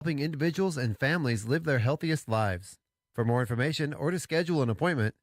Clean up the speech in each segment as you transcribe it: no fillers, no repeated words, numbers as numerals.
helping individuals and families live their healthiest lives. For more information or to schedule an appointment,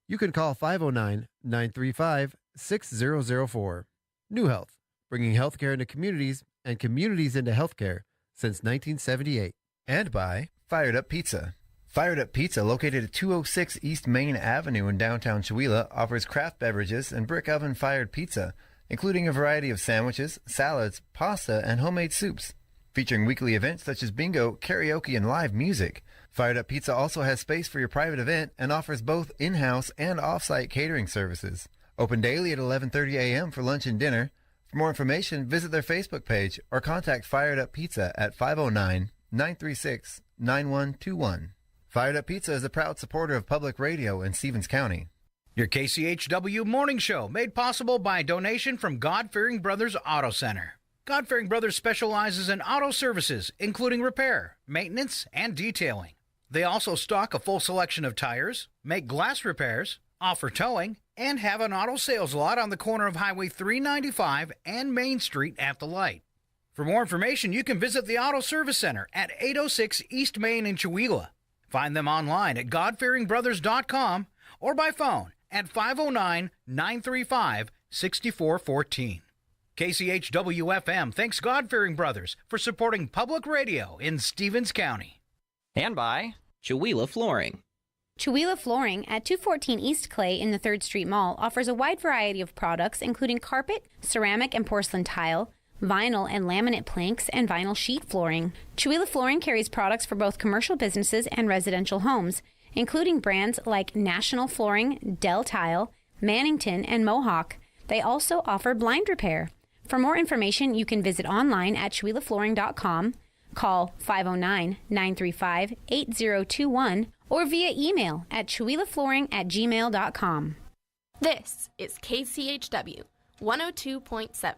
you can call 509-935-6004. New Health, bringing healthcare into communities and communities into healthcare since 1978. And by Fired Up Pizza. Fired Up Pizza, located at 206 East Main Avenue in downtown Chewelah, offers craft beverages and brick oven-fired pizza, including a variety of sandwiches, salads, pasta, and homemade soups. Featuring weekly events such as bingo, karaoke, and live music. Fired Up Pizza also has space for your private event and offers both in-house and off-site catering services. Open daily at 11:30 a.m. for lunch and dinner. For more information, visit their Facebook page or contact Fired Up Pizza at 509-936-9121. Fired Up Pizza is a proud supporter of public radio in Stevens County. Your KCHW Morning Show, made possible by a donation from God-Fearing Brothers Auto Center. God-Fearing Brothers specializes in auto services, including repair, maintenance, and detailing. They also stock a full selection of tires, make glass repairs, offer towing, and have an auto sales lot on the corner of Highway 395 and Main Street at the light. For more information, you can visit the Auto Service Center at 806 East Main in Chewelah. Find them online at godfearingbrothers.com or by phone at 509-935-6414. KCHW-FM thanks God-Fearing Brothers for supporting public radio in Stevens County. And by Chewelah Flooring. Chewelah Flooring at 214 East Clay in the 3rd Street Mall offers a wide variety of products including carpet, ceramic and porcelain tile, vinyl and laminate planks, and vinyl sheet flooring. Chewelah Flooring carries products for both commercial businesses and residential homes, including brands like National Flooring, Del Tile, Mannington, and Mohawk. They also offer blind repair. For more information, you can visit online at ChewelahFlooring.com, call 509-935-8021, or via email at ChewelahFlooring@gmail.com. This is KCHW 102.7.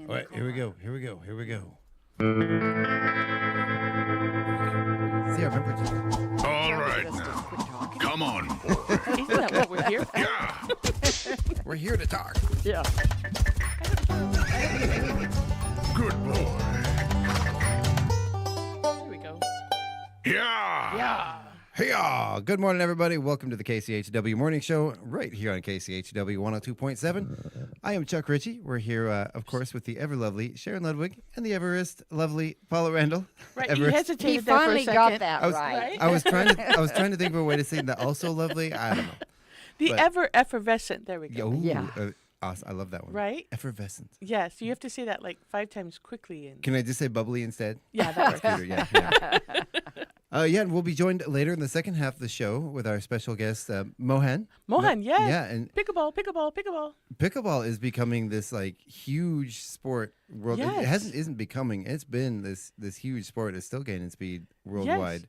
All right, here we go. See, I remember today. All right now. Come on, boy. Isn't that what we're here for? Yeah. We're here to talk. Yeah. Good boy. Here we go. Yeah. Yeah. Hey, y'all. Good morning, everybody. Welcome to the KCHW Morning Show right here on KCHW 102.7. I am Chuck Ritchie. We're here, of course, with the ever-lovely Sharon Ludwig and the Everest-lovely Paula Randall. Right, Everest. you He hesitated there for a finally second. got that I was, right. I was trying to think of a way to sing the also lovely. I don't know. The But- ever effervescent. There we go. Ooh, Yeah. awesome. I love that one. Right? Effervescent. Yes, you have to say that like 5 times quickly. And Can I just say bubbly instead? yeah, that works. Peter, yeah. And we'll be joined later in the second half of the show with our special guest, Mohan. Mohan, yes. Yeah, and Pickleball, pickleball, pickleball. pickleball is becoming this like huge sport world. It Yes. isn't becoming. It's been this huge sport. It's still gaining speed worldwide.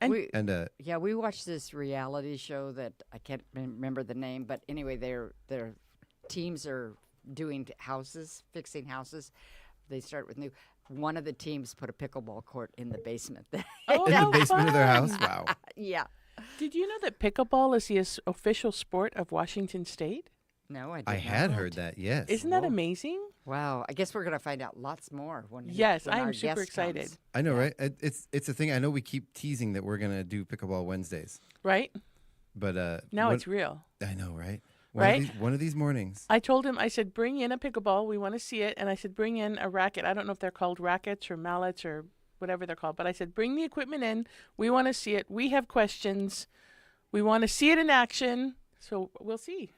And- we, And yeah, we watched this reality show that I can't remember the name, but anyway, their teams are doing houses, fixing houses. They start with new. One of the teams put a pickleball court in the basement. Oh, in the how basement of their fun. house. Wow. Yeah. Did you know that pickleball is the official sport of Washington State? No, I did I had not. heard that. Yes. Isn't that Whoa. amazing? Wow. I guess we're going to find out lots more when Yes, when I am our super guest excited. comes. I know, right? It's a thing. I know we keep teasing that we're gonna do pickleball Wednesdays, Right? but Now what- it's real. I know, right? Right? One of these mornings. I told him, I said, bring in a pickleball. We want to see it. And I said, bring in a racket. I don't know if they're called rackets or mallets or whatever they're called. But I said, bring the equipment in. We want to see it. We have questions. We want to see it in action. So we'll see.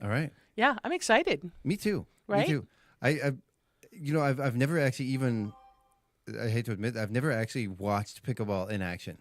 All right. Yeah, I'm excited. Me too. Right? Me too. I've never actually even. I hate to admit, I've never actually watched pickleball in action.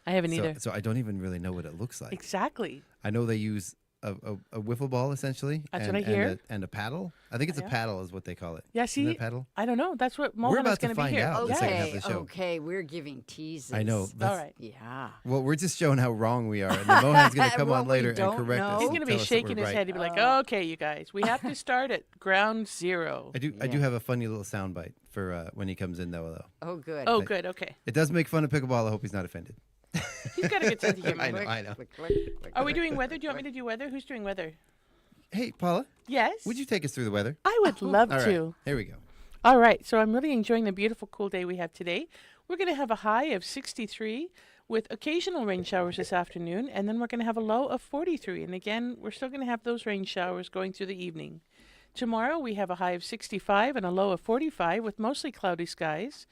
I haven't either. So I don't even really know what it looks like. Exactly. I know they use a wiffle ball essentially. That's what I hear. And a paddle. I think it's a paddle is what they call it. Yeah, see, Isn't it a paddle? I don't know. That's what We're Mohan about is going to to be find here. out the second half of the show. Okay, we're giving teases. I know. All right. Yeah. Well, we're just showing how wrong we are, and then Mohan's going to come Well, on we later and don't correct know. us. He's and going to tell be us that shaking we're his right. head. He'd be like, okay, you guys, we have to start at ground zero. I do have a funny little soundbite for when he comes in, though. Oh, good. Oh, good. Okay. It does make fun of pickleball. I hope he's not offended. He's got a good sense of humor. I know. Are we doing weather? Do you want me to do weather? Who's doing weather? Hey, Paula, Yes. would you take us through the weather? I would love All right, to. here we go. All right. So I'm really enjoying the beautiful, cool day we have today. We're going to have a high of 63 with occasional rain showers this afternoon, and then we're going to have a low of 43. And again, we're still going to have those rain showers going through the evening. Tomorrow we have a high of 65 and a low of 45 with mostly cloudy skies.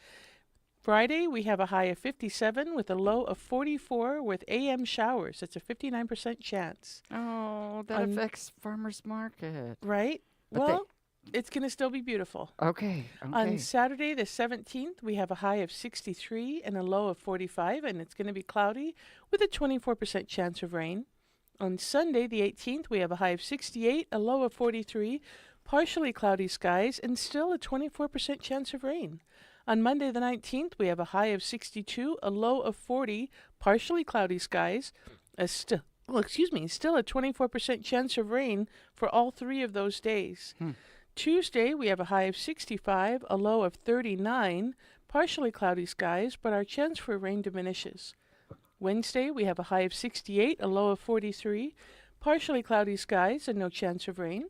Friday, we have a high of 57 with a low of 44 with AM showers. That's a 59% chance. Oh, that affects farmers market. Right? But Well, it's going to still be beautiful. Okay. On Saturday, the 17th, we have a high of 63 and a low of 45, and it's going to be cloudy with a 24% chance of rain. On Sunday, the 18th, we have a high of 68, a low of 43, partially cloudy skies, and still a 24% chance of rain. On Monday, the 19th, we have a high of 62, a low of 40, partially cloudy skies, still a 24% chance of rain for all 3 of those days. Tuesday, we have a high of 65, a low of 39, partially cloudy skies, but our chance for rain diminishes. Wednesday, we have a high of 68, a low of 43, partially cloudy skies, and no chance of rain.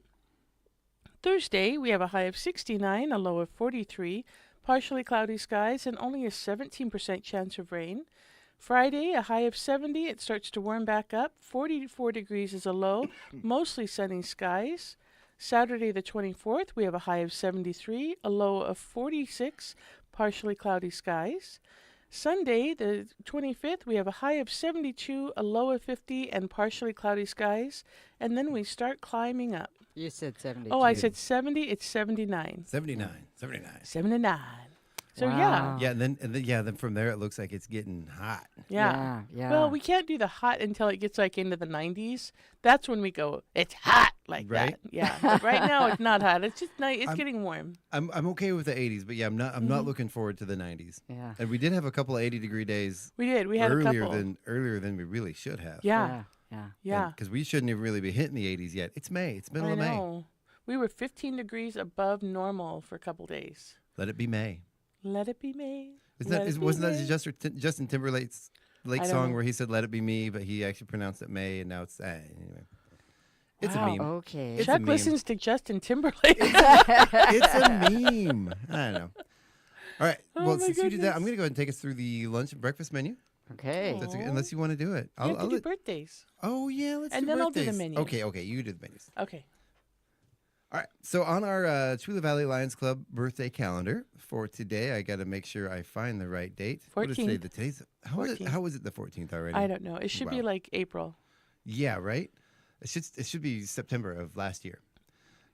Thursday, we have a high of 69, a low of 43, partially cloudy skies, and only a 17% chance of rain. Friday, a high of 70. It starts to warm back up. 44 degrees is a low, mostly sunny skies. Saturday, the 24th, we have a high of 73, a low of 46, partially cloudy skies. Sunday, the 25th, we have a high of 72, a low of 50, and partially cloudy skies. And then we start climbing up. You said 70. Oh, I said 70. It's 79. 79. 79. So, Wow. Yeah, and then from there it looks like it's getting hot. yeah. Yeah. Well, we can't do the hot until it gets like into the 90s. That's when we go, it's hot like Right? that. Yeah. But right now it's not hot. It's just nice. It's getting warm. I'm okay with the 80s, but yeah, I'm not looking forward to the 90s. Yeah. And we did have a couple of 80-degree days We did. We had a earlier couple. earlier than we really should have. Yeah. Yeah. Yeah. Because we shouldn't even really be hitting the 80s yet. It's May. It's middle I of May. know. We were 15 degrees above normal for a couple days. Let it be May. Let it be May. Wasn't that Justin Timberlake's I don't song know. where he said "Let it be me," but he actually pronounced it May, and now it's anyway. It's Wow. a meme. Okay. It's a Chuck meme. listens to Justin Timberlake. It's a meme. I don't know. All right. Oh Well, my since you did that, goodness. I'm going to go ahead and take us through the lunch and breakfast menu. Okay. That's unless you want to do it. You have to do birthdays. Oh yeah, let's And do then I'll do the birthdays. menu. Okay, you do the menus. Okay. All right. So on our Chula Valley Lions Club birthday calendar for today, I got to make sure I find the right date. What is today? 14th. How is it? 14th. How is it the 14th already? I don't know. It should be Wow. like April. Yeah, right. It should be September of last year.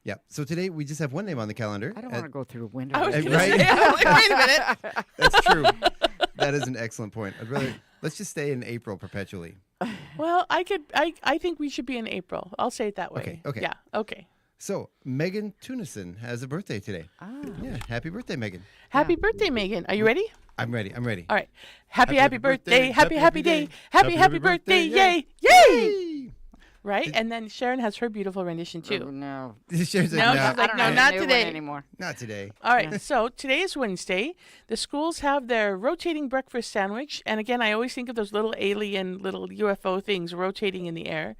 Yeah. So today we just have one name on the calendar. I don't want to go through winter. I was Uh, going to right? say, I'm like, wait a minute. That's true. That is an excellent point. Let's just stay in April perpetually. Well, I think we should be in April. I'll say it that way. Okay. Yeah. Okay. So Megan Tunison has a birthday today. Ah. Yeah. Happy birthday, Megan. Happy birthday, Megan. Are you ready? I'm ready. All right. Happy birthday. Happy day. Happy birthday. Yay. Yay! Right? And then Sharon has her beautiful rendition Oh, too. no. Sharon's like, No, "No, she's like, I don't no, have a not new one today. anymore. not today. All right. So today is Wednesday. The schools have their rotating breakfast sandwich. And again, I always think of those little alien, little UFO things rotating in the air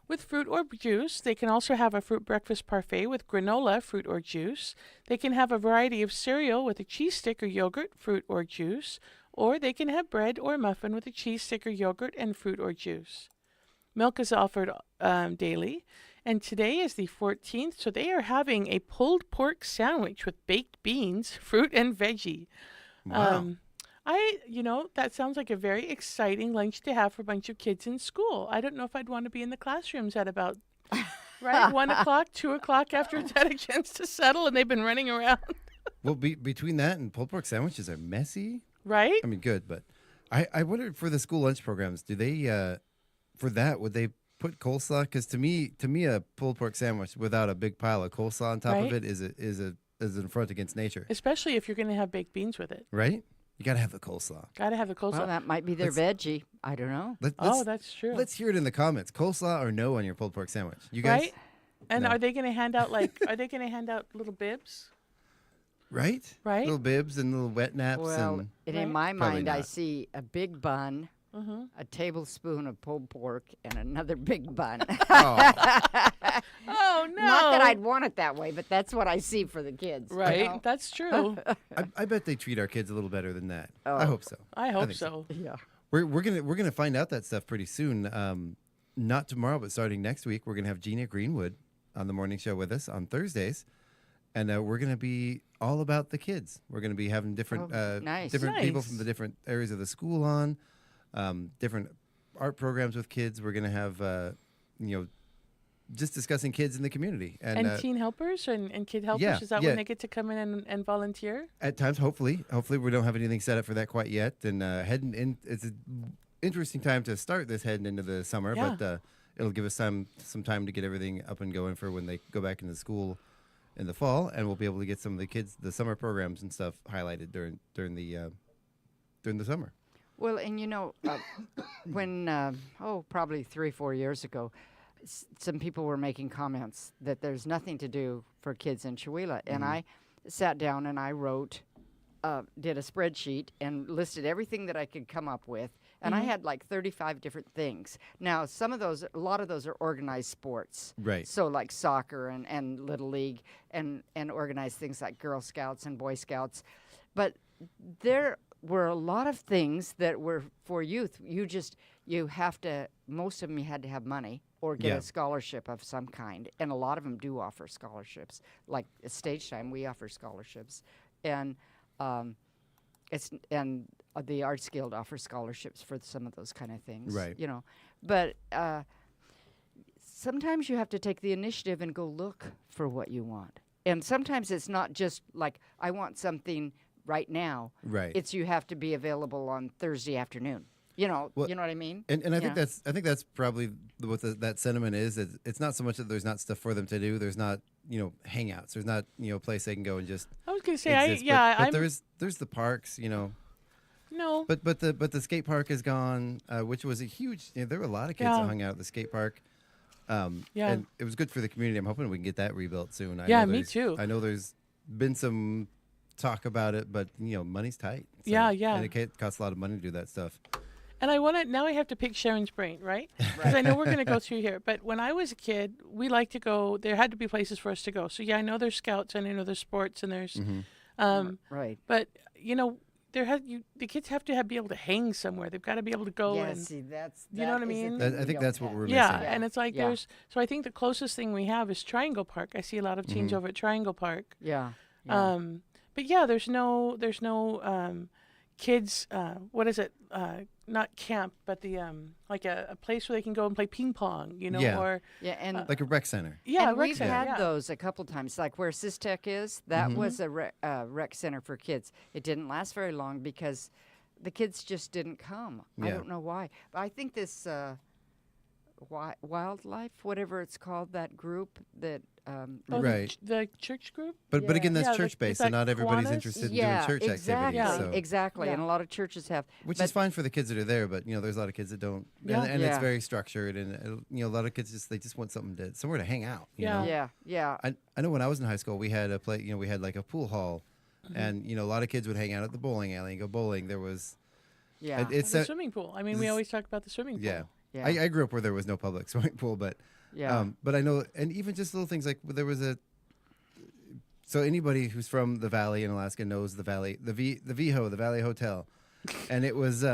with fruit or juice. They can also have a fruit breakfast parfait with granola, fruit or juice. They can have a variety of cereal with a cheese stick or yogurt, fruit or juice. Or they can have bread or muffin with a cheese stick or yogurt and fruit or juice. Milk is offered daily. And today is the 14th, so they are having a pulled pork sandwich with baked beans, fruit, and veggie. Wow. That sounds like a very exciting lunch to have for a bunch of kids in school. I don't know if I'd want to be in the classrooms at about, 1 o'clock, 2 o'clock after it's had a chance to settle and they've been running around. Well, between that and pulled pork sandwiches are messy. Right? Good, but I wonder for the school lunch programs, do they, for that, would they put coleslaw, because to me, a pulled pork sandwich without a big pile of coleslaw on top of Right. it is an affront against nature, Especially if you're going to have baked beans with it. right? You got to have the coleslaw. Got to have the coleslaw. Well, that might be their veggie. I don't know. That's true. Let's hear it in the comments. Coleslaw or no on your pulled pork sandwich? You guys, Right? And No. are they going to hand out are they going to hand out little bibs? right? Right. Little bibs and little wet naps. Well, and and Right. in my Probably mind, I not. see a big bun, Mm-hmm. a tablespoon of pulled pork, and another big bun. Oh, Oh, no. Not that I'd want it that way, but that's what I see for the kids. you Right. know? That's true. I bet they treat our kids a little better than that. Oh. I hope so. I hope think so. Yeah. We're gonna find out that stuff pretty soon. Not tomorrow, but starting next week, we're gonna have Gina Greenwood on the morning show with us on Thursdays, and we're gonna be all about the kids. We're gonna be having different nice. different people Nice. from the different areas of the school on, different art programs with kids. We're gonna have just discussing kids in the community And and teen helpers and kid helpers, yeah, is that yeah. when they get to come in and volunteer? at times, hopefully we don't have anything set up for that quite yet. And heading in, it's an interesting time to start this heading into the summer, Yeah. but it'll give us some time to get everything up and going for when they go back into school in the fall, and we'll be able to get some of the kids, the summer programs and stuff highlighted during the summer. Well, and when, probably 3-4 years ago, some people were making comments that there's nothing to do for kids in Chihuahua. And I sat down and I wrote, did a spreadsheet and listed everything that I could come up with. And I had like 35 different things. Now, a lot of those are organized sports. Right. So like soccer and Little League and organized things like Girl Scouts and Boy Scouts. But there were a lot of things that were for youth. Most of them you had to have money or get Yeah. a scholarship of some kind. And a lot of them do offer scholarships. Like at Stage Time, we offer scholarships. And the Arts Guild offers scholarships for some of those kind of things. Right. But sometimes you have to take the initiative and go look for what you want. And sometimes it's not just like, I want something right now. Right. It's you have to be available on Thursday afternoon. You know what I mean? And I think Yeah. that's probably what that sentiment is. It's not so much that there's not stuff for them to do. There's not hangouts. There's not a place they can go and just. I was going to say, exist. But there's the parks. No. But the skate park is gone, which was a huge. There were a lot of kids that hung out at the skate park. Yeah. And it was good for the community. I'm hoping we can get that rebuilt soon. Yeah, me too. I know there's been some talk about it, but money's tight. So, Yeah. And it costs a lot of money to do that stuff. And now I have to pick Sharon's brain, right? Because I know we're going to go through here. But when I was a kid, we liked to go. There had to be places for us to go. So yeah, I know there's scouts and I know there's sports and there's, Right. but the kids have to be able to hang somewhere. They've got to be able to go Yeah, and see, you know what I mean? I think that's what we're missing. yeah, Yeah. and it's like Yeah. so I think the closest thing we have is Triangle Park. I see a lot of teens over at Triangle Park. Yeah. But yeah, there's no kids. What is it? Not camp, but the like a place where they can go and play ping pong. Yeah. Or Yeah, and Like a rec center. yeah, and rec we've center, had yeah. those a couple times, like where Systech is. That was a rec center for kids. It didn't last very long because the kids just didn't come. I Yeah. don't know why, but I think this wildlife, whatever it's called, that group that. Oh, Right. The church group. But again, that's Yeah, church is based, that so not everybody's Kiwanis? interested in Yeah, doing church exactly, activities. So. exactly, and Yeah. a lot of churches have. Which but- is fine for the kids that are there, but there's a lot of kids that don't, Yeah. and it's Yeah. very structured, and a lot of kids just want somewhere to hang out. you Yeah. know? Yeah. I know when I was in high school, we had a play. We had like a pool hall, Mm-hmm. and a lot of kids would hang out at the bowling alley and go bowling. There was, Yeah. it's The swimming pool. I mean, we always talk about the swimming pool. yeah. Yeah. I grew up where there was no public swimming pool, but Yeah. but I know, and even just little things like there was So anybody who's from the Valley in Alaska knows the Valley, the VHO, the Valley Hotel, and it was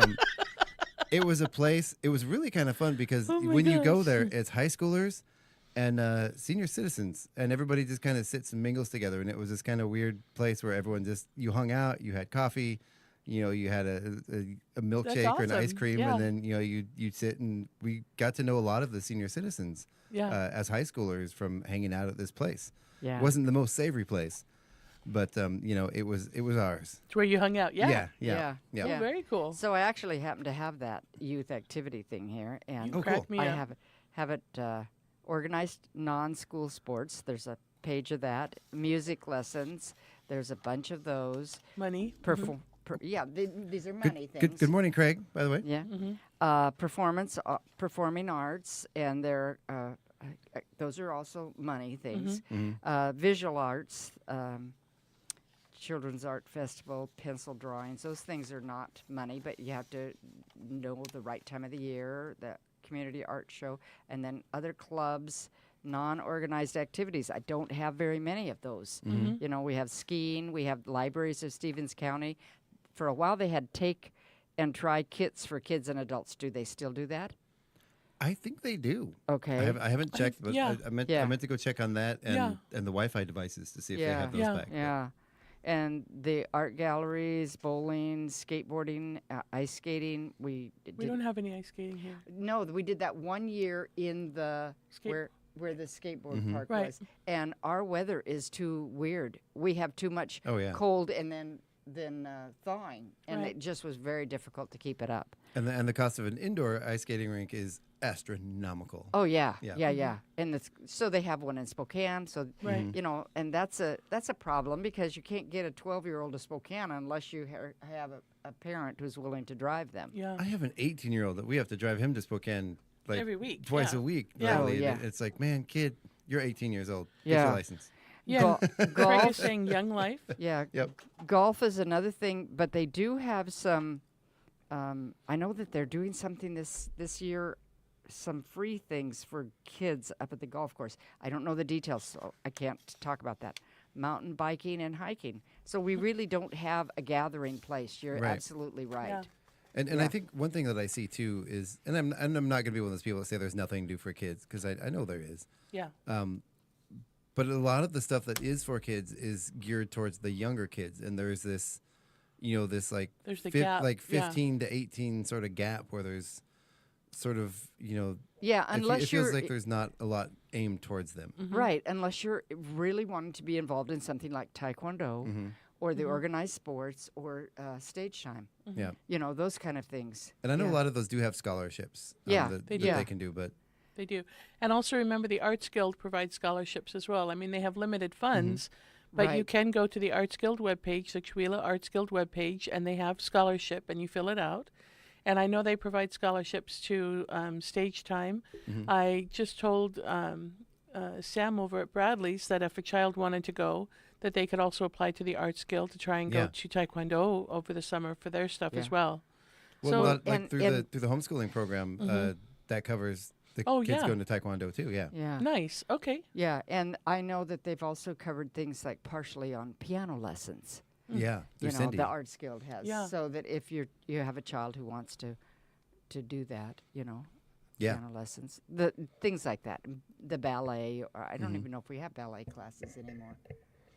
it was a place. It was really kind of fun because Oh my when you go gosh. there, it's high schoolers and senior citizens, and everybody just kind of sits and mingles together. And it was this kind of weird place where everyone you hung out, you had coffee, you had a milkshake or an ice awesome. cream, Yeah. and then you'd sit, and we got to know a lot of the senior citizens Yeah. as high schoolers from hanging out at this place. Yeah. Wasn't the most savory place, but it was ours. It's where you hung out. Yeah. Yeah. Yeah. Oh, very cool. So I actually happen to have that youth activity thing here, and Oh, Crack cool. me I up. have it organized non-school sports. There's a page of that. Music lessons. There's a bunch of those. Money. These are money things. Good morning, Craig, by the way. Yeah. Performing arts, and they're those are also money things. Visual arts, children's art festival, pencil drawings. Those things are not money, but you have to know the right time of the year, the community art show, and then other clubs, non-organized activities. I don't have very many of those. You know, we have skiing, we have libraries of Stevens County. For a while they had take and try kits for kids and adults. Do they still do that? I think they do. Okay. I haven't checked, but yeah. I meant to go check on that and the Wi-Fi devices to see if they have those back. Yeah. And the art galleries, bowling, skateboarding, ice skating. We don't have any ice skating here. No, we did that 1 year in the where the skateboard park was. And our weather is too weird. We have too much cold and then thawing, and it just was very difficult to keep it up. And the cost of an indoor ice skating rink is astronomical. Oh yeah. And so they have one in Spokane. So you know, and that's a problem because you can't get a 12-year-old to Spokane unless you have a parent who's willing to drive them. Yeah. I have an 18-year-old that we have to drive him to Spokane like every week, twice a week. Yeah. Literally. It's like, man, kid, you're 18 years old. Get your license. Yeah. Craig Golf is saying young life. Yeah. Yep. Golf is another thing, but they do have some. I know that they're doing something this year, some free things for kids up at the golf course. I don't know the details, so I can't talk about that. Mountain biking and hiking. So we really don't have a gathering place. You're absolutely right. Yeah. And I think one thing that I see too is, and I'm not going to be one of those people that say there's nothing to do for kids, because I know there is. Yeah. But a lot of the stuff that is for kids is geared towards the younger kids, and there's this, you know, this like there's the gap. like 15 to 18 sort of gap where there's sort of, you know, unless it feels like there's not a lot aimed towards them. Right, unless you're really wanting to be involved in something like Taekwondo or the organized sports or stage time. Yeah. You know, those kind of things. And I know a lot of those do have scholarships that they can do, but they do. And also remember the Arts Guild provides scholarships as well. I mean, they have limited funds, but you can go to the Arts Guild webpage, the Chewelah Arts Guild webpage, and they have scholarship, and you fill it out. And I know they provide scholarships to stage time. I just told Sam over at Bradley's that if a child wanted to go, that they could also apply to the Arts Guild to try and go to Taekwondo over the summer for their stuff as well. Well, through the homeschooling program, that covers the kids going to Taekwondo too. Yeah. Nice. Okay. Yeah, and I know that they've also covered things like partially on piano lessons. Yeah, you know, Cindy. the Arts Guild has. Yeah. So that if you have a child who wants to do that, you know, piano lessons, the things like that, the ballet. Or I don't even know if we have ballet classes anymore.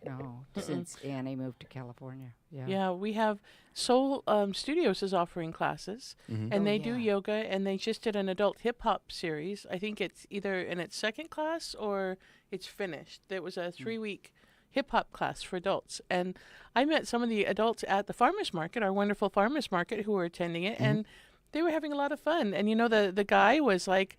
No, since Annie moved to California. Yeah, we have Soul Studios is offering classes, and they do yoga, and they just did an adult hip hop series. I think it's either in its second class or it's finished. There was a 3-week hip hop class for adults, and I met some of the adults at the farmers market, our wonderful farmers market, who were attending it, and they were having a lot of fun. And you know, the guy was like,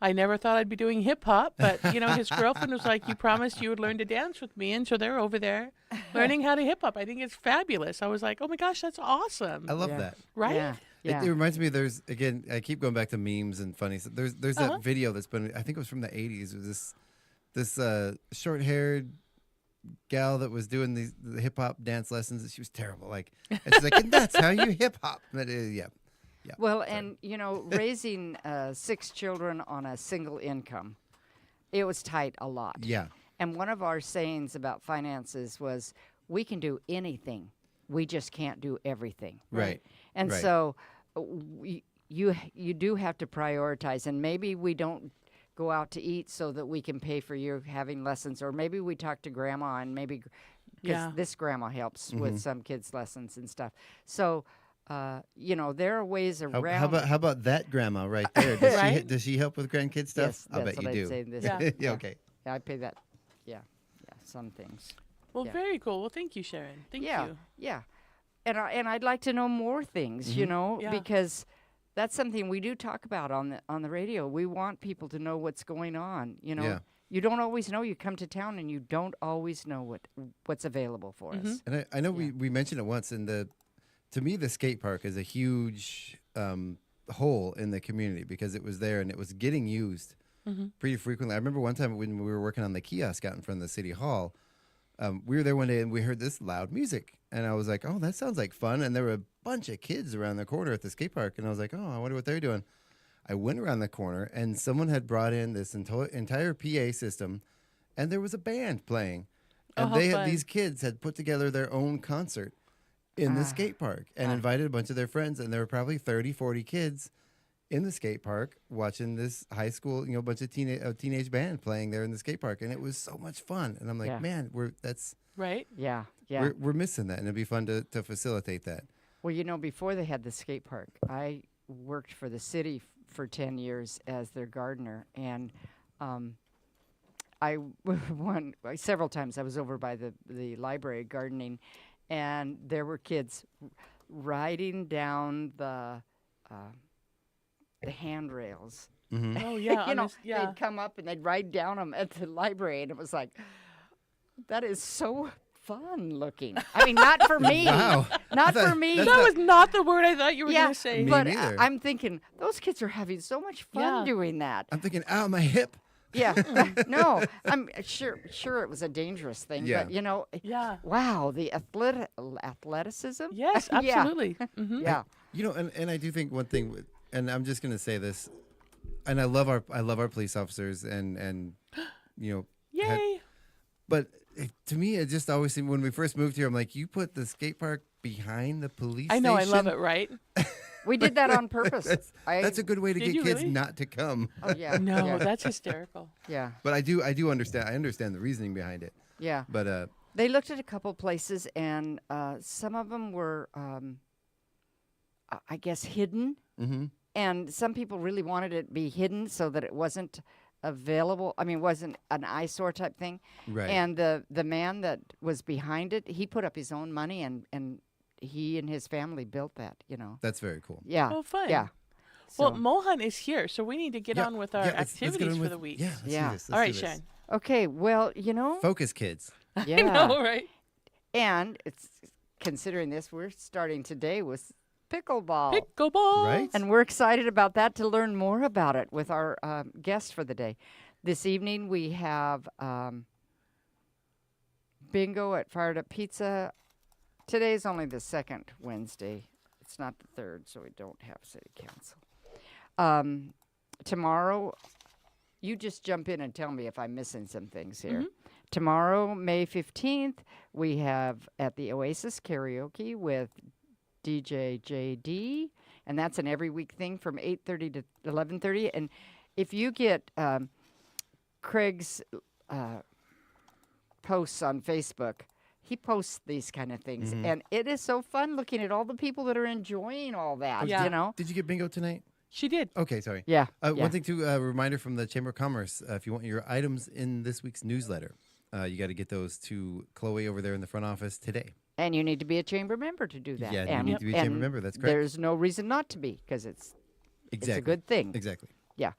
I never thought I'd be doing hip hop, but you know, his girlfriend was like, you promised you would learn to dance with me, and so they're over there learning how to hip hop. I think it's fabulous. I was like, oh my gosh, that's awesome. I love that. Right? Yeah. It reminds me. There's again. I keep going back to memes and funny stuff. There's that video that's been. I think it was from the '80s. It was this short-haired gal that was doing the hip hop dance lessons, and she was terrible. Like, and she's like, and that's how you hip hop. Yeah. Well, and you know, raising 6 children on a single income, it was tight a lot. Yeah. And one of our sayings about finances was, we can do anything, we just can't do everything. Right. And so you do have to prioritize, and maybe we don't go out to eat so that we can pay for you having lessons, or maybe we talk to grandma, and maybe because this grandma helps with some kids' lessons and stuff. So you know, there are ways around. How about that grandma right there? Does she help with grandkid stuff? Yes, I bet you do. Yeah, okay. Yeah, I pay that. Yeah, some things. Well, very cool. Well, thank you, Sharon. Thank you. Yeah, and I'd like to know more things, you know, because that's something we do talk about on the radio. We want people to know what's going on. You know, Yeah. you don't always know. You come to town and you don't always know what's available for us. And I know we mentioned it once, and to me, the skate park is a huge hole in the community because it was there and it was getting used pretty frequently. I remember one time when we were working on the kiosk out in front of the city hall, we were there one day and we heard this loud music. And I was like, oh, that sounds like fun. And there were a bunch of kids around the corner at the skate park. And I was like, oh, I wonder what they're doing. I went around the corner and someone had brought in this entire PA system and there was a band playing. And these kids had put together their own concert in the skate park and invited a bunch of their friends. And there were probably 30, 40 kids in the skate park watching this high school, bunch of teenage band playing there in the skate park. And it was so much fun. And I'm like, man, that's right. Yeah. We're missing that. And it'd be fun to facilitate that. Well, before they had the skate park, I worked for the city for 10 years as their gardener. And several times I was over by the library gardening, and there were kids riding down the handrails. Oh, yeah. They'd come up and they'd ride down them at the library, and it was like, that is so fun looking. I mean, not for me. Wow. Not for me. That was not the word I thought you were going to say. Me But neither. I'm thinking, those kids are having so much fun doing that. I'm thinking, ow, my hip. Yeah. No, I'm sure it was a dangerous thing. Yeah. But, wow, the athleticism. Yes, absolutely. Yeah. And I do think one thing, and I'm just going to say this, and I love our police officers and Yay. but to me, it just always seemed, when we first moved here, I'm like, you put the skate park behind the police I know, station? I love it, right? We did that on purpose. That's a good way to Did get you kids really? not to come. Oh, yeah. No, Yeah. that's hysterical. Yeah. But I do understand. I understand the reasoning behind it. Yeah. But They looked at a couple places, and some of them were, I guess, hidden. mm-hmm. And some people really wanted it to be hidden so that it wasn't available. I mean, wasn't an eyesore type thing. Right. And the man that was behind it, he put up his own money, and he and his family built that, That's very cool. Yeah. Oh, fun. Yeah. Well, So- Mohan is here, so we need to get on with our let's get activities on for with- the week. Yeah. Let's Yeah. Do this. All Let's right, do this. Sharon. Okay, well, Focus, kids. yeah. I know, right? And it's considering this, we're starting today with pickleball. Pickleball. Right? And we're excited about that to learn more about it with our guest for the day. This evening we have bingo at Fired Up Pizza. Today's only the second Wednesday. It's not the third, so we don't have city council. Tomorrow, you just jump in and tell me if I'm missing some things here. Tomorrow, May 15th, we have at the Oasis karaoke with DJ JD, and that's an every week thing from 8:30 to 11:30. And if you get Craig's posts on Facebook, he posts these kind of things, and it is so fun looking at all the people that are enjoying all that. Yeah. Did you get bingo tonight? She did. Okay, sorry. Yeah. One thing too, a reminder from the Chamber of Commerce: if you want your items in this week's newsletter, you got to get those to Chloe over there in the front office today. And you need to be a chamber member to do that. Yeah, you and, need to be a chamber and member. That's correct. There's no reason not to be, because it's a good thing. Exactly. Yeah.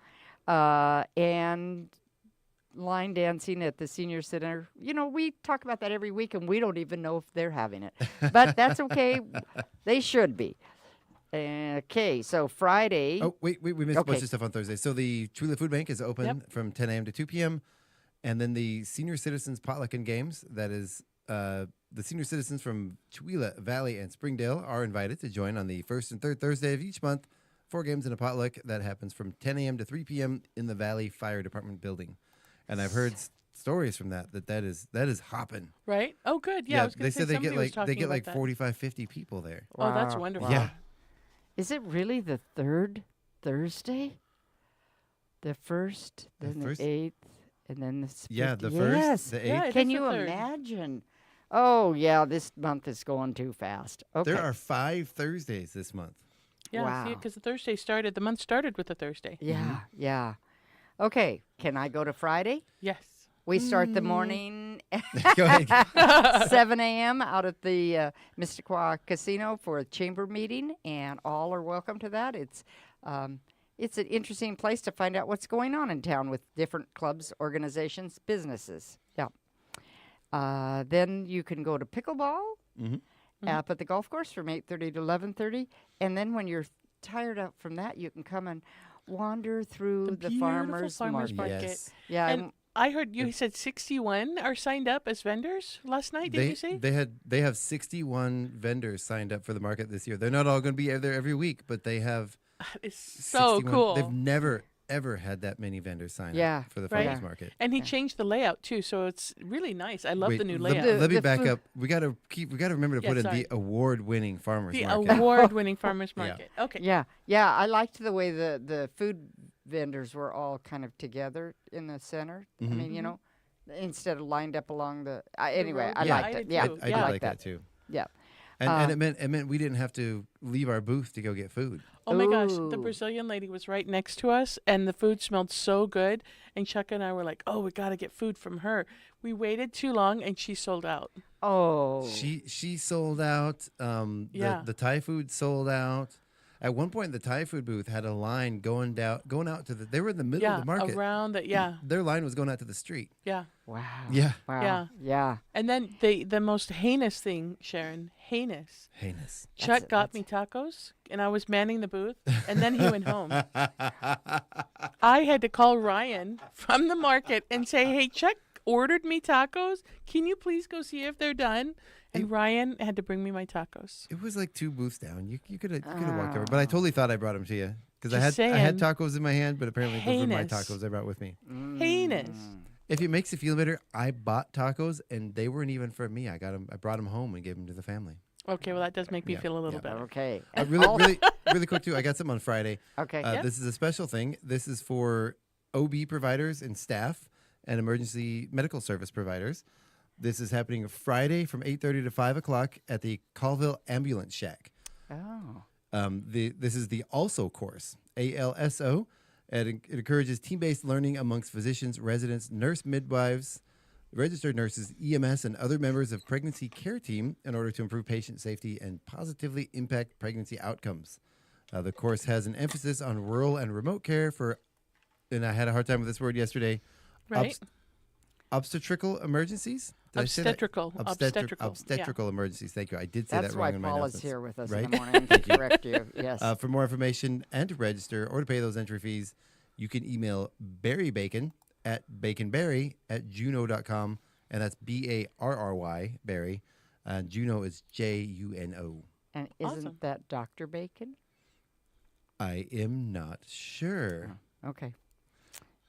And line dancing at the senior center. We talk about that every week, and we don't even know if they're having it. But that's okay. They should be. Okay, so Friday. Oh, wait, we missed a bunch Okay. of stuff on Thursday. So the Chula Food Bank is open from 10 a.m. to 2 p.m. And then the Senior Citizens Potluck and Games, that is the senior citizens from Chula Valley and Springdale are invited to join on the first and third Thursday of each month. 4 games and a potluck that happens from 10 a.m. to 3 p.m. in the Valley Fire Department building. And I've heard stories from that is hopping. Right? Oh, good. Yeah, I was they going to say said they somebody was get talking about that. 45, 50 people there. Oh, that's Wow. wonderful. Yeah. Is it really the third Thursday? The first, then the first? 8th, and then the Yeah, the 15th? first, Yes. the 8th. Yeah, it Can is you the third. imagine? Oh, yeah, this month is going too fast. Okay. There are 5 Thursdays this month. Yeah, Wow. because the month started with a Thursday. Yeah, yeah. Okay, can I go to Friday? Yes. We start the morning Go ahead. 7 a.m. out at the Mystiquah Casino for a chamber meeting, and all are welcome to that. It's It's an interesting place to find out what's going on in town with different clubs, organizations, businesses. Yeah. Then you can go to pickleball up at the golf course from 8:30 to 11:30. And then when you're tired out from that, you can come and wander through the farmers market. Yes. Yeah. And I heard you said 61 are signed up as vendors last night. Did you say? They have 61 vendors signed up for the market this year. They're not all going to be there every week, but they have. It's so 61. cool. They've never ever had that many vendors sign up for the farmers market. And he changed the layout too, so it's really nice. I love the new layout. Let me back up. We got to remember to put in the award-winning farmers market. The award-winning farmers market. Yeah. Okay. Yeah. I liked the way the food vendors were all kind of together in the center. I mean, instead of lined up along the. Anyway, I liked it. Yeah, I did like that too. Yeah. And it meant we didn't have to leave our booth to go get food. Oh my gosh, the Brazilian lady was right next to us, and the food smelled so good. And Chuck and I were like, "Oh, we got to get food from her." We waited too long, and she sold out. Oh, she sold out. The Thai food sold out. At one point, the Thai food booth had a line going out to the. They were in the middle of the market. Around the Their line was going out to the street. Yeah. Wow. Yeah. Wow. Yeah. And then the most heinous thing, Sharon, heinous. Chuck got me tacos, and I was manning the booth, and then he went home. I had to call Ryan from the market and say, "Hey, Chuck ordered me tacos. Can you please go see if they're done?" And Ryan had to bring me my tacos. It was like 2 booths down. You could have walked over, but I totally thought I brought them to you because I saying. had tacos in my hand, but apparently those were my tacos I brought with me. Heinous. If it makes you feel better, I bought tacos and they weren't even for me. I brought them home and gave them to the family. Okay, well that does make me feel a little better. Okay. Really quick too. I got something on Friday. Okay. This is a special thing. This is for OB providers and staff and emergency medical service providers. This is happening Friday from 8:30 to 5 o'clock at the Colville Ambulance Shack. Oh. This is the ALSO course, ALSO. It encourages team-based learning amongst physicians, residents, nurse midwives, registered nurses, EMS, and other members of pregnancy care team in order to improve patient safety and positively impact pregnancy outcomes. The course has an emphasis on rural and remote care and I had a hard time with this word yesterday, Right. Obstetrical emergencies? Obstetrical emergencies. Thank you. I did say That's that wrong why in my Paula's announcements. here with us right? in the morning to correct you. Yes. For more information and to register or to pay those entry fees, you can email Barry Bacon at baconberry@juno.com, and that's BARRY, Barry. Juno is JUNO. And isn't that Dr. Bacon? I am not sure. Oh, okay.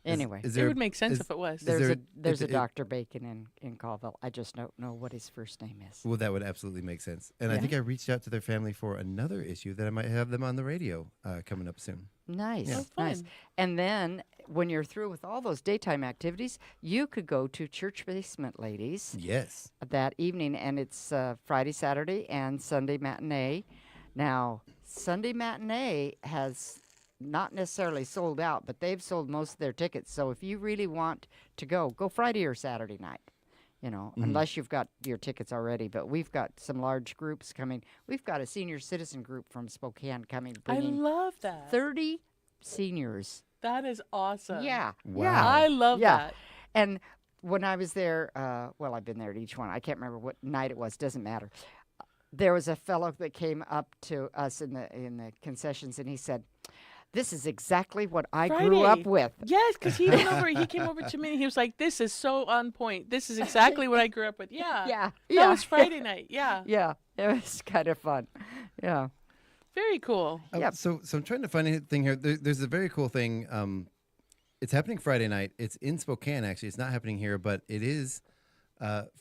Anyway, it would make sense if it was. There's a Dr. Bacon in Colville. I just don't know what his first name is. Well, that would absolutely make sense. And I think I reached out to their family for another issue that I might have them on the radio coming up soon. Nice. Yeah. Nice. And then when you're through with all those daytime activities, you could go to Church Basement Ladies. Yes. That evening, and it's Friday, Saturday, and Sunday matinee. Now, Sunday matinee has not necessarily sold out, but they've sold most of their tickets. So if you really want to go Friday or Saturday night, unless you've got your tickets already. But we've got some large groups coming. We've got a senior citizen group from Spokane coming. I love that. 30 seniors. That is awesome. Yeah. Wow. Yeah. I love that. And when I was there, I've been there at each one. I can't remember what night it was. Doesn't matter. There was a fellow that came up to us in the concessions, and he said, "This is exactly what I grew up with." Yes, because he came over to me and he was like, "This is so on point. This is exactly what I grew up with." Yeah. Yeah. That was Friday night. Yeah. Yeah. It was kind of fun. Yeah. Very cool. Yep. So I'm trying to find anything here. There's a very cool thing. It's happening Friday night. It's in Spokane, actually. It's not happening here, but it is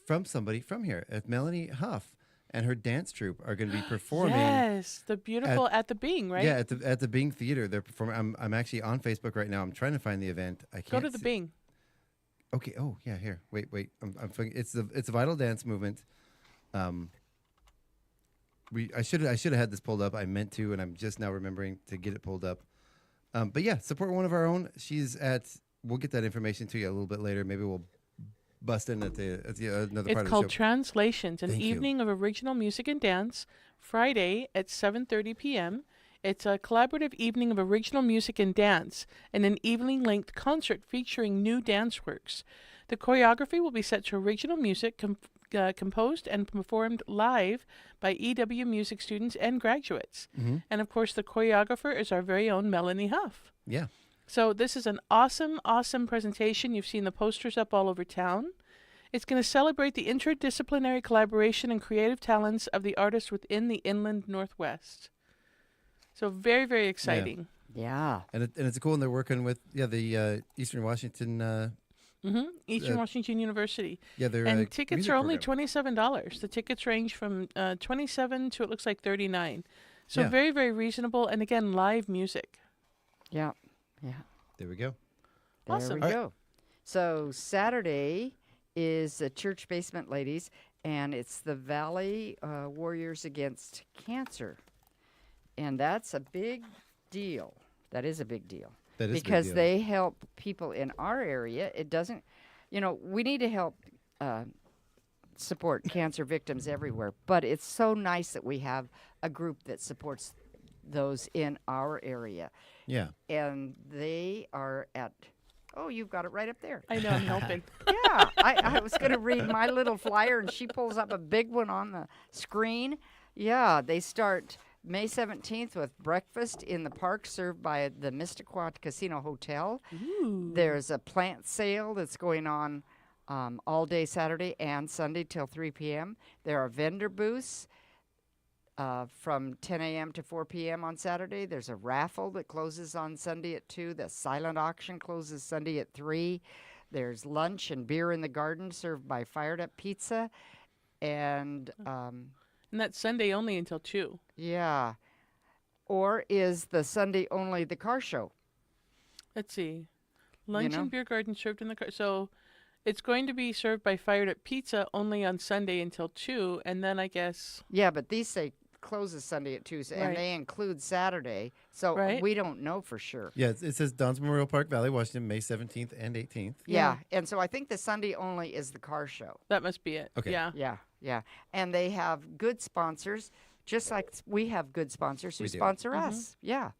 from somebody from here. Melanie Huff and her dance troupe are going to be performing. Yes, the beautiful at the Bing, right? Yeah, at the Bing Theater. They're performing. I'm actually on Facebook right now. I'm trying to find the event. I can't Go to the Bing. Okay. Oh yeah. Here. Wait. It's the Vital Dance Movement. I should have had this pulled up. I meant to, and I'm just now remembering to get it pulled up. But yeah, support one of our own. We'll get that information to you a little bit later. Maybe we'll bust in at the another part of the show. It's called Translations, an evening of original music and dance, Friday at 7:30 p.m. It's a collaborative evening of original music and dance and an evening-length concert featuring new dance works. The choreography will be set to original music composed and performed live by EW music students and graduates. And of course, the choreographer is our very own Melanie Huff. Yeah. So this is an awesome, awesome presentation. You've seen the posters up all over town. It's going to celebrate the interdisciplinary collaboration and creative talents of the artists within the Inland Northwest. So very, very exciting. Yeah. And it's cool, and they're working with the Eastern Washington. Eastern Washington University. Yeah, they're and tickets music are only program. $27. The tickets range from $27 to it looks like $39. So Yeah. very, very reasonable. And again, live music. Yeah. Yeah. There we go. There Awesome. we All right. go. So Saturday is the Church Basement Ladies, and it's the Valley Warriors Against Cancer. And that's a big deal. That is a big deal. That is a big because deal. they help people in our area. It doesn't, we need to help support cancer victims everywhere, but it's so nice that we have a group that supports those in our area. Yeah. And they are at, you've got it right up there. I know, I'm helping. Yeah, I was going to read my little flyer, and she pulls up a big one on the screen. Yeah, they start May 17th with breakfast in the park served by the Mistaqua Casino Hotel. Ooh. There's a plant sale that's going on all day Saturday and Sunday till 3 p.m. There are vendor booths from 10 a.m. to 4 p.m. on Saturday. There's a raffle that closes on Sunday at 2. The silent auction closes Sunday at 3. There's lunch and beer in the garden served by Fired Up Pizza. And And that's Sunday only until 2. yeah. Or is the Sunday only the car show? Let's see. Lunch know? and beer garden served in the car. So it's going to be served by Fired Up Pizza only on Sunday until 2. And then I guess... Yeah, but these say closes Sunday at 2, Right. and they include Saturday. So Right. we don't know for sure. Yeah, it says Don's Memorial Park, Valley, Washington, May 17th and 18th. Yeah. And so I think the Sunday only is the car show. That must be it. Okay. Yeah. Yeah, yeah. And they have good sponsors, just like we have good sponsors who We do. sponsor us. Yeah.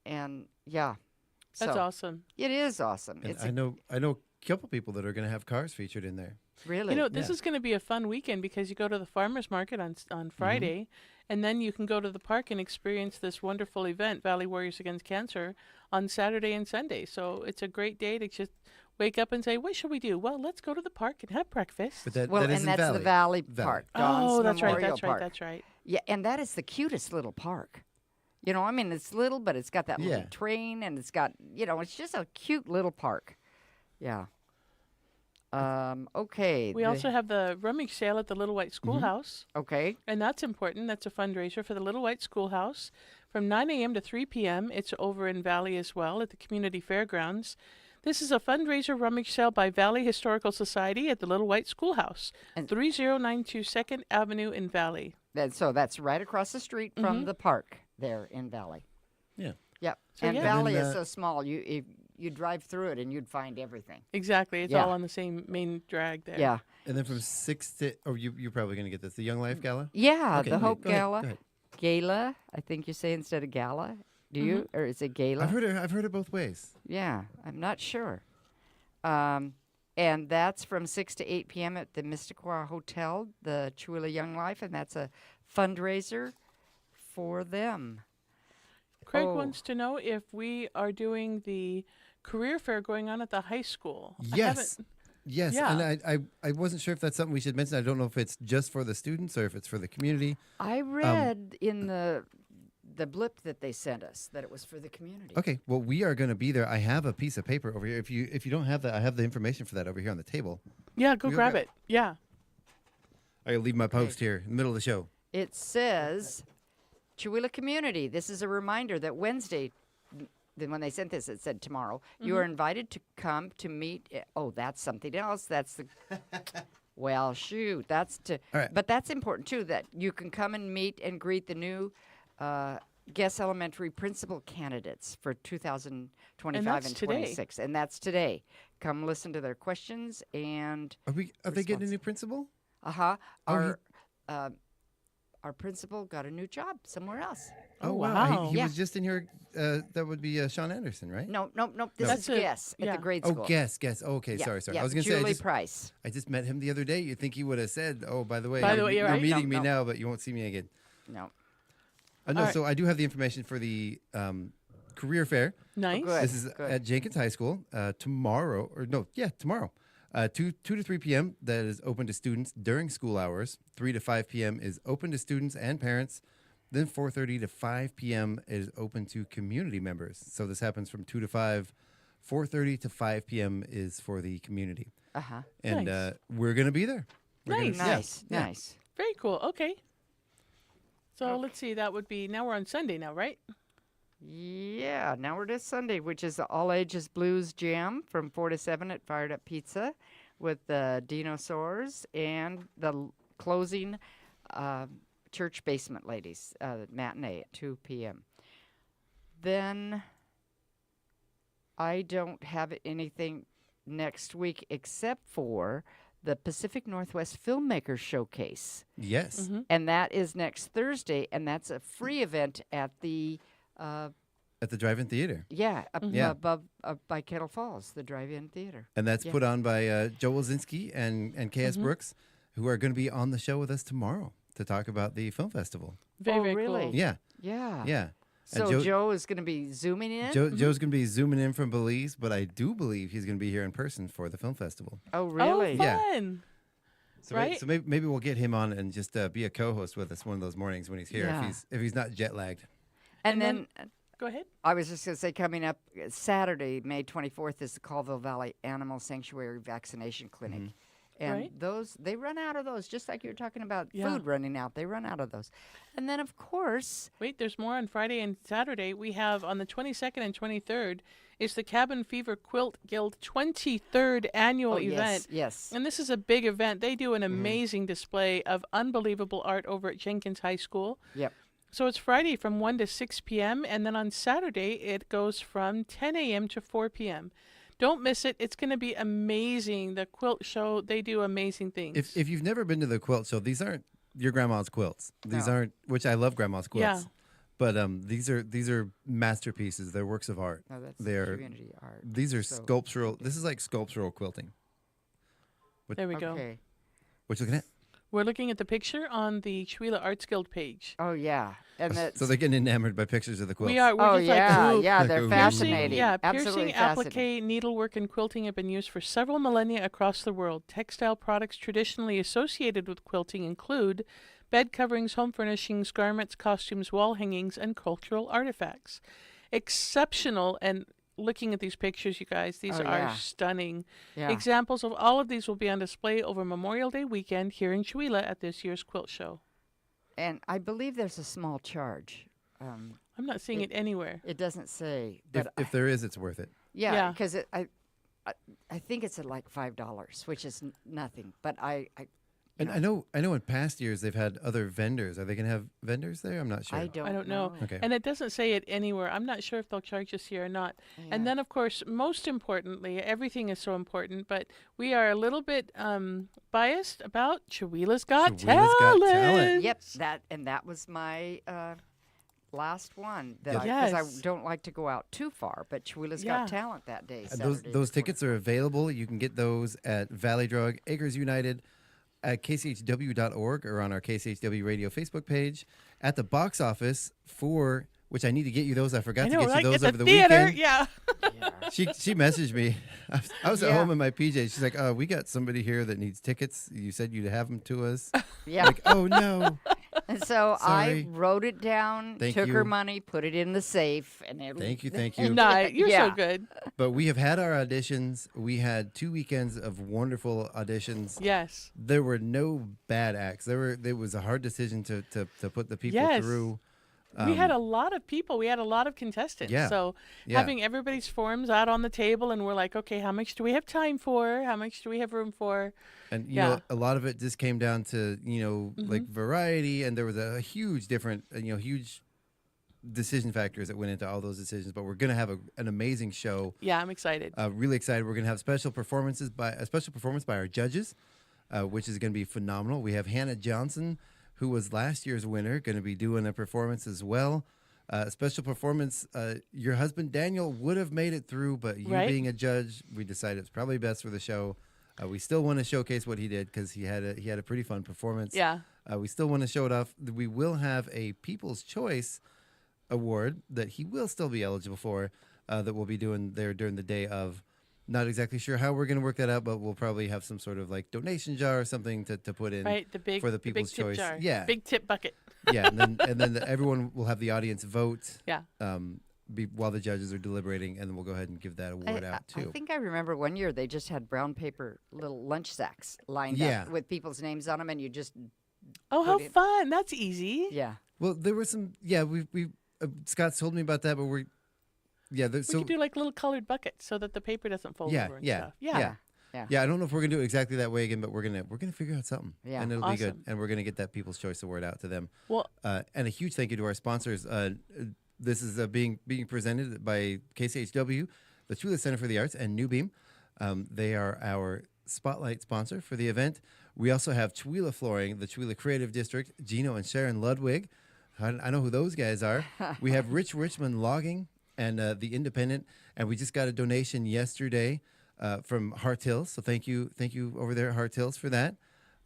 And yeah. That's So awesome. it is awesome. And It's I know a couple people that are going to have cars featured in there. really. You know, this Yeah. is going to be a fun weekend because you go to the farmers market on Friday, and then you can go to the park and experience this wonderful event, Valley Warriors Against Cancer, on Saturday and Sunday. So it's a great day to just wake up and say, what should we do? Well, let's go to the park and have breakfast. But that, well, that and isn't that's Valley. the Valley Park. Don's Oh, that's right, Memorial that's Park. right, that's right. Yeah, and that is the cutest little park. You know, I mean, it's little, but it's got that little Yeah. train, and it's got, it's just a cute little park. Yeah. Okay. We also have the rummage sale at the Little White Schoolhouse, Okay. and that's important. That's a fundraiser for the Little White Schoolhouse from 9 a.m. to 3 p.m. It's over in Valley as well at the Community Fairgrounds. This is a fundraiser rummage sale by Valley Historical Society at the Little White Schoolhouse, And- 3092 2nd Avenue in Valley. So that's right across the street from the park there in Valley. Yeah. Yep. So, and yeah. Valley And then, is so small. You drive through it and you'd find everything. Exactly. It's Yeah. all on the same main drag there. Yeah. And then from 6 to... Oh, you're probably going to get this. The Young Life Gala? Yeah, Okay, the Hope go ahead, Gala. go ahead. Gala, I think you say instead of gala. Do you? Or is it gala? I've heard it both ways. Yeah, I'm not sure. And that's from 6 to 8 p.m. at the Mistaqua Hotel, the Chihuahua Young Life, and that's a fundraiser for them. Craig Oh. wants to know if we are doing the career fair going on at the high school. I Yes. haven't- Yes, Yeah. and I wasn't sure if that's something we should mention. I don't know if it's just for the students or if it's for the community. I read in the blip that they sent us that it was for the community. Okay, well, we are going to be there. I have a piece of paper over here. If you don't have that, I have the information for that over here on the table. Yeah, go We'll grab grab- it. Yeah. I gotta leave my post here in the middle of the show. It says, Chihuahua Community, this is a reminder that Wednesday, then when they sent this, it said tomorrow, you are invited to come to meet. Oh, that's something else. That's the. Well, shoot, that's to. All right. But that's important too. That you can come and meet and greet the new Guess Elementary principal candidates for 2025 that's and today. 26, and that's today. Come listen to their questions and. Are they getting a Response. new principal? Uh-huh. Oh, Our our principal got a new job somewhere else. Oh, wow. wow. He Yeah. was just in here. That would be Sean Anderson, right? No. This That's is it. Guess at Yeah. the grade Oh, school. guess. Oh, okay, Yeah, sorry. Yeah, I was going to say, Julie Price. I just met him the other day. You'd think he would have said, oh, by the way, By the way, you're right? meeting me No. now, but you won't see me again. No. No, All right. so I do have the information for the career fair. Nice. Good. This is at Jenkins High School tomorrow. 2 to 3 p.m. That is open to students during school hours. 3 to 5 p.m. is open to students and parents. Then 4:30 to 5 p.m. is open to community members. So this happens from 2 to 5. 4:30 to 5 p.m. is for the community. Uh-huh. And Nice. we're going to be there. We're Nice. Gonna, yeah. Nice. Very cool. Okay. So let's see. That would be, now we're on Sunday now, right? Yeah, now we're this Sunday, which is the All Ages Blues Jam from 4 to 7 at Fired Up Pizza with the dinosaurs and the closing church basement ladies matinee at 2 p.m. Then I don't have anything next week except for the Pacific Northwest Filmmakers Showcase. Yes. Mm-hmm. And that is next Thursday, and that's a free event at the At the drive-in theater. up Yeah. above by Kettle Falls, the drive-in theater. And that's Yeah. put on by Joe Wilzinski and K.S. Brooks, who are going to be on the show with us tomorrow to talk about the film festival. Very, Oh, very really? cool. Yeah. Yeah. Yeah. And So Joe is going to be zooming in. Joe's going to be zooming in from Belize, but I do believe he's going to be here in person for the film festival. Oh, really? Oh, Yeah. fun. So, Right? so maybe we'll get him on and just be a co-host with us one of those mornings when he's here, Yeah. if he's not jet lagged. And And then Go ahead. I was just going to say, coming up Saturday, May 24th, is the Colville Valley Animal Sanctuary Vaccination Clinic. And Right. they run out of those, just like you were talking about Yeah. food running out. They run out of those. And then, of course, Wait, there's more on Friday and Saturday. We have on the 22nd and 23rd is the Cabin Fever Quilt Guild 23rd annual event. Yes. And this is a big event. They do an amazing display of unbelievable art over at Jenkins High School. Yep. So it's Friday from 1 to 6 p.m. And then on Saturday, it goes from 10 a.m. to 4 p.m. Don't miss it. It's going to be amazing. The quilt show, they do amazing things. If you've never been to the quilt show, these aren't your grandma's quilts. These No. aren't, which I love grandma's quilts. Yeah. But these are masterpieces. They're works of art. No, that's They're community art. These are So- sculptural. This is like sculptural quilting. There we go. Okay. What you looking at? We're looking at the picture on the Chewila Arts Guild page. Oh, yeah. And that's, So they're getting enamored by pictures of the quilts. We are. We're oh, just yeah. like, ooh. Yeah, they're Piercing, fascinating. Yeah, Absolutely piercing, fascinating. applique, needlework, and quilting have been used for several millennia across the world. Textile products traditionally associated with quilting include bed coverings, home furnishings, garments, costumes, wall hangings, and cultural artifacts. Exceptional, and looking at these pictures, you guys, these Oh, are yeah. stunning. Yeah. Examples of all of these will be on display over Memorial Day weekend here in Chewila at this year's quilt show. And I believe there's a small charge. I'm not seeing it anywhere. It doesn't say, If, but if there is, it's worth it. yeah, Yeah. because I think it's at like $5, which is nothing. But And I know in past years they've had other vendors. Are they going to have vendors there? I'm not sure. I don't. I don't know. Okay. And it doesn't say it anywhere. I'm not sure if they'll charge us here or not. Yeah. And then, of course, most importantly, everything is so important, but we are a little bit biased about Chewila's Got Chewila's Got Talent. Talent. Yep, that was my last one. Yeah. Because I Yes. don't like to go out too far, but Chewila's Yeah. Got Talent that day. Those Saturday those the tickets are available. You can get those at Valley Drug, Acres United, at kchw.org or on our KCHW Radio Facebook page. At the box office for, which I need to get you those. I forgot I to know, get like you those at over the the theater. weekend. Yeah. She messaged me. I was at Yeah. home in my PJs. She's like, we got somebody here that needs tickets. You said you'd have them to us. Yeah. Like, oh, no. And so Sorry. I wrote it down, Thank took her you. money, put it in the safe, and it. Thank you. Nah, you're Yeah. so good. But we have had our auditions. We had 2 weekends of wonderful auditions. Yes. There were no bad acts. There was a hard decision to put the people Yes. through. We had a lot of people. We had a lot of contestants. Yeah. So Yeah. having everybody's forms out on the table, and we're like, okay, how much do we have time for? How much do we have room for? And you Yeah. know, a lot of it just came down to like Mm-hmm. variety, and there was a huge different huge decision factors that went into all those decisions. But we're gonna have an amazing show. Yeah, I'm excited. Really excited. We're gonna have special performance by our judges, which is gonna be phenomenal. We have Hannah Johnson, who was last year's winner, going to be doing a performance as well. Special performance. Your husband, Daniel, would have made it through, but you being a judge, we decided it's probably best for the show. We still want to showcase what he did because he had a pretty fun performance. Yeah. We still want to show it off. We will have a People's Choice Award that he will still be eligible for that we'll be doing there during the day of. Not exactly sure how we're going to work that out, but we'll probably have some sort of like donation jar or something to put in for the People's big Choice. Tip jar. Yeah. Big tip bucket. Yeah. And then everyone will have the audience vote. Yeah. While the judges are deliberating, and then we'll go ahead and give that award out too. I think I remember one year they just had brown paper little lunch sacks lined up with people's names on them, and you just how fun! That's easy. Yeah. Well, there were some. Yeah, we Scott's told me about that, but we could do like little colored buckets so that the paper doesn't fold over and stuff. Yeah. I don't know if we're gonna do it exactly that way again, but we're gonna figure out something. Yeah. And it'll be good, and we're gonna get that People's Choice Award out to them. Well, and a huge thank you to our sponsors. This is being presented by KCHW, the Chula Center for the Arts, and New Beam. They are our spotlight sponsor for the event. We also have Chula Flooring, the Chula Creative District, Gino and Sharon Ludwig. I know who those guys are. We have Rich Richmond Logging and The Independent, and we just got a donation yesterday from Hart Hills. So thank you over there at Hart Hills for that.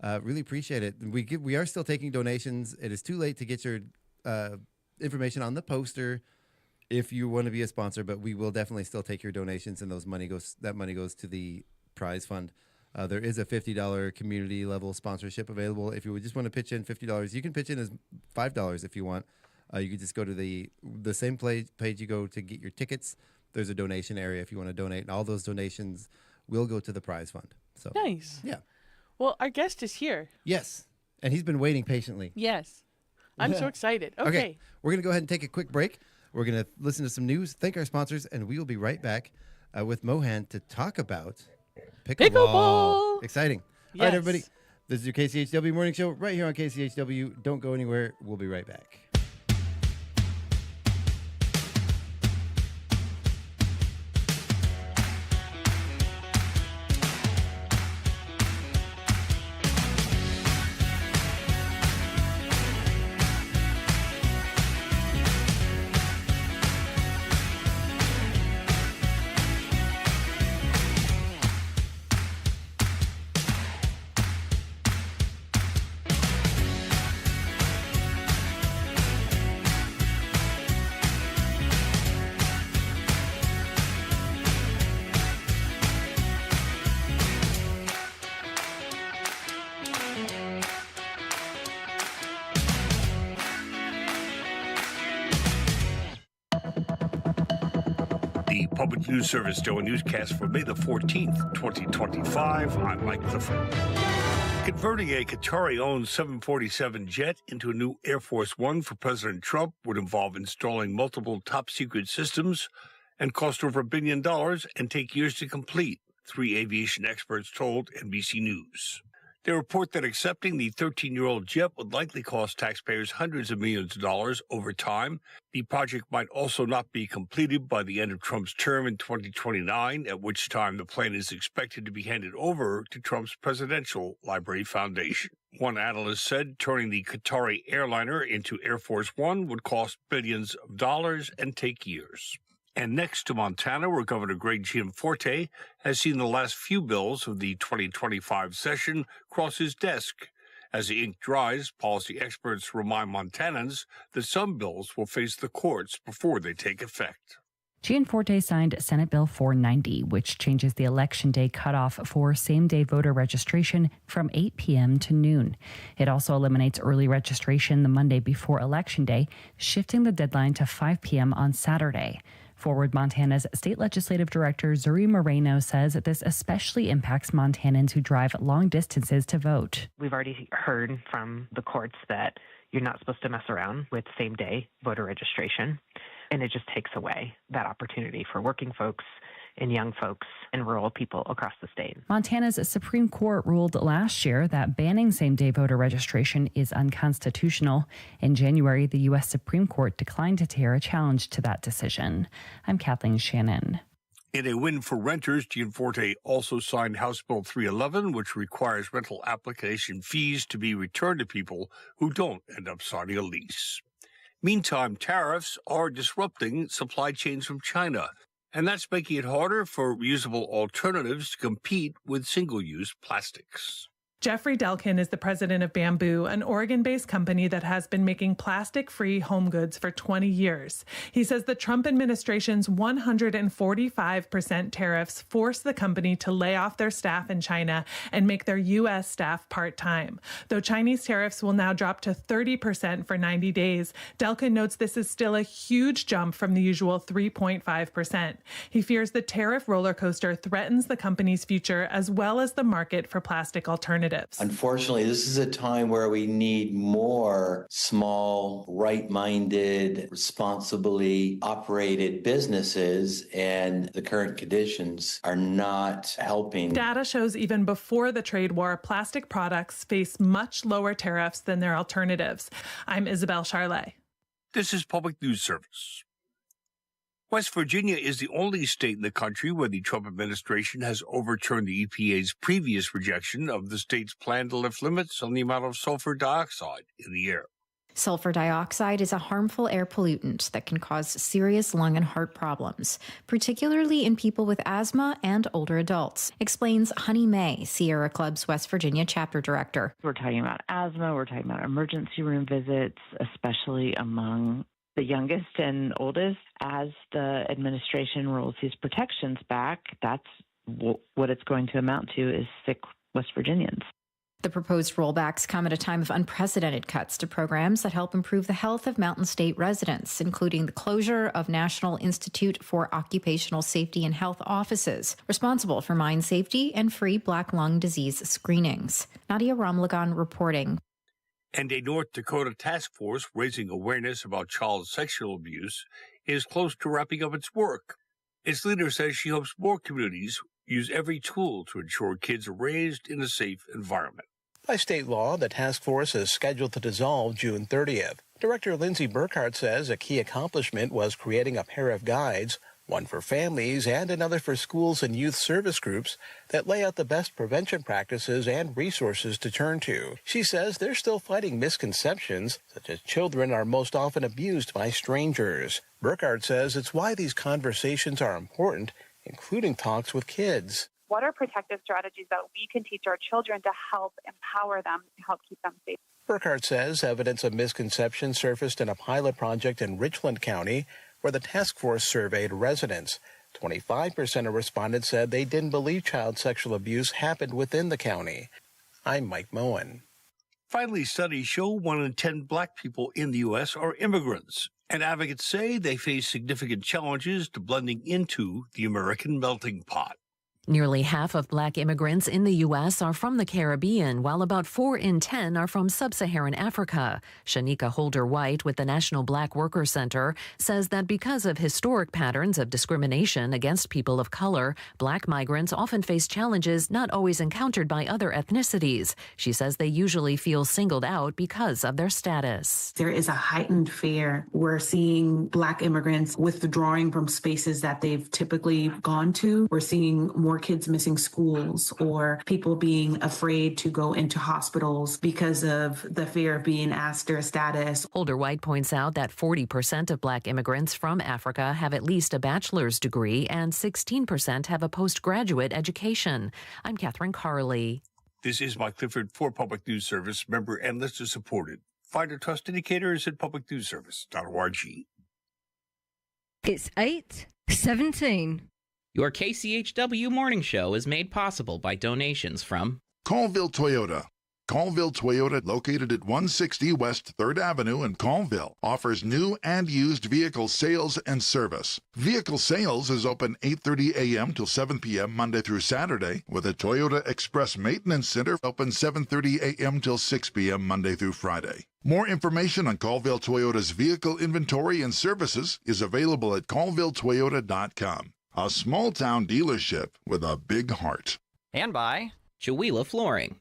Really appreciate it. We are still taking donations. It is too late to get your information on the poster if you want to be a sponsor, but we will definitely still take your donations, and that money goes to the prize fund. There is a $50 community level sponsorship available. If you would just want to pitch in $50, you can pitch in as $5 if you want. You can just go to the same page you go to get your tickets. There's a donation area if you want to donate, and all those donations will go to the prize fund. So nice. Yeah. Well, our guest is here. Yes, and he's been waiting patiently. Yes. I'm so excited. Okay. We're going to go ahead and take a quick break. We're going to listen to some news, thank our sponsors, and we will be right back with Mohan to talk about pickleball. Exciting. Yes. All right, everybody. This is your KCHW Morning Show right here on KCHW. Don't go anywhere. We'll be right back. The Public News Service Joe newscast for May the 14th, 2025. I'm Mike Clifford. Converting a Qatari-owned 747 jet into a new Air Force One for President Trump would involve installing multiple top-secret systems and cost over $1 billion and take years to complete, 3 aviation experts told NBC News. They report that accepting the 13-year-old jet would likely cost taxpayers hundreds of millions of dollars over time. The project might also not be completed by the end of Trump's term in 2029, at which time the plane is expected to be handed over to Trump's Presidential Library Foundation. One analyst said turning the Qatari airliner into Air Force One would cost billions of dollars and take years. And next to Montana, where Governor Greg Gianforte has seen the last few bills of the 2025 session cross his desk. As the ink dries, policy experts remind Montanans that some bills will face the courts before they take effect. Gianforte signed Senate Bill 490, which changes the Election Day cutoff for same-day voter registration from 8 p.m. to noon. It also eliminates early registration the Monday before Election Day, shifting the deadline to 5 p.m. on Saturday. Forward Montana's state legislative director Zuri Moreno says this especially impacts Montanans who drive long distances to vote. We've already heard from the courts that you're not supposed to mess around with same-day voter registration, and it just takes away that opportunity for working folks and young folks and rural people across the state. Montana's Supreme Court ruled last year that banning same-day voter registration is unconstitutional. In January, the U.S. Supreme Court declined to hear a challenge to that decision. I'm Kathleen Shannon. In a win for renters, Gianforte also signed House Bill 311, which requires rental application fees to be returned to people who don't end up signing a lease. Meantime, tariffs are disrupting supply chains from China, and that's making it harder for reusable alternatives to compete with single-use plastics. Jeffrey Delkin is the president of Bamboo, an Oregon-based company that has been making plastic-free home goods for 20 years. He says the Trump administration's 145% tariffs forced the company to lay off their staff in China and make their U.S. staff part-time. Though Chinese tariffs will now drop to 30% for 90 days, Delkin notes this is still a huge jump from the usual 3.5%. He fears the tariff roller coaster threatens the company's future as well as the market for plastic alternatives. Unfortunately, this is a time where we need more small, right-minded, responsibly operated businesses, and the current conditions are not helping. Data shows even before the trade war, plastic products face much lower tariffs than their alternatives. I'm Isabel Charlet. This is Public News Service. West Virginia is the only state in the country where the Trump administration has overturned the EPA's previous rejection of the state's plan to lift limits on the amount of sulfur dioxide in the air. Sulfur dioxide is a harmful air pollutant that can cause serious lung and heart problems, particularly in people with asthma and older adults, explains Honey May, Sierra Club's West Virginia chapter director. We're talking about asthma, we're talking about emergency room visits, especially among the youngest and oldest. As the administration rolls these protections back, that's what it's going to amount to is sick West Virginians. The proposed rollbacks come at a time of unprecedented cuts to programs that help improve the health of Mountain State residents, including the closure of National Institute for Occupational Safety and Health offices, responsible for mine safety and free black lung disease screenings. Nadia Ramlagan reporting. And a North Dakota task force raising awareness about child sexual abuse is close to wrapping up its work. Its leader says she hopes more communities use every tool to ensure kids are raised in a safe environment. By state law, the task force is scheduled to dissolve June 30th. Director Lindsay Burkhart says a key accomplishment was creating a pair of guides, one for families and another for schools and youth service groups, that lay out the best prevention practices and resources to turn to. She says they're still fighting misconceptions, such as children are most often abused by strangers. Burkhart says it's why these conversations are important, including talks with kids. What are protective strategies that we can teach our children to help empower them, to help keep them safe? Burkhart says evidence of misconception surfaced in a pilot project in Richland County, where the task force surveyed residents. 25% of respondents said they didn't believe child sexual abuse happened within the county. I'm Mike Mohan. Finally, studies show 1 in 10 black people in the U.S. are immigrants, and advocates say they face significant challenges to blending into the American melting pot. Nearly half of black immigrants in the U.S. are from the Caribbean, while about 4 in 10 are from sub-Saharan Africa. Shanika Holder-White with the National Black Worker Center says that because of historic patterns of discrimination against people of color, black migrants often face challenges not always encountered by other ethnicities. She says they usually feel singled out because of their status. There is a heightened fear. We're seeing black immigrants withdrawing from spaces that they've typically gone to. We're seeing more kids missing schools or people being afraid to go into hospitals because of the fear of being asked their status. Holder-White points out that 40% of black immigrants from Africa have at least a bachelor's degree and 16% have a postgraduate education. I'm Catherine Carley. This is Mike Clifford for Public News Service, member and listener supported. Find our trust indicators at publicnewsservice.org. It's 8:17. Your KCHW Morning Show is made possible by donations from Colville Toyota. Colville Toyota, located at 160 West 3rd Avenue in Colville, offers new and used vehicle sales and service. Vehicle sales is open 8:30 a.m. till 7 p.m. Monday through Saturday, with a Toyota Express Maintenance Center open 7:30 a.m. till 6 p.m. Monday through Friday. More information on Colville Toyota's vehicle inventory and services is available at colvilletoyota.com. A small-town dealership with a big heart. and by Chihuahua Flooring.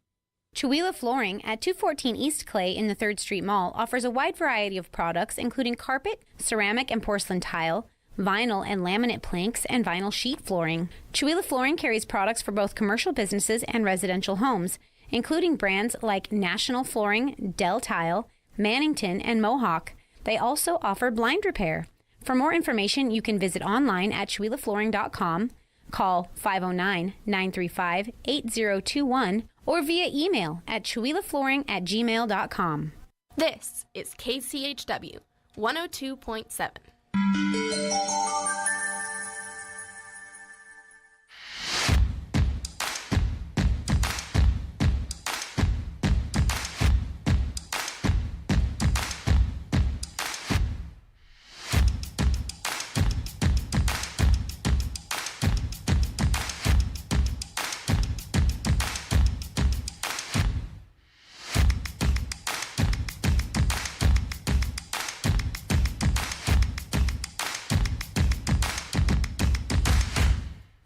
Chihuahua Flooring at 214 East Clay in the 3rd Street Mall offers a wide variety of products including carpet, ceramic and porcelain tile, vinyl and laminate planks, and vinyl sheet flooring. Chihuila Flooring carries products for both commercial businesses and residential homes, including brands like National Flooring, Del Tile, Mannington, and Mohawk. They also offer blind repair. For more information, you can visit online at chihuilaflooring.com, call 509-935-8021, or via email at chihuilaflooring@gmail.com. This is KCHW 102.7.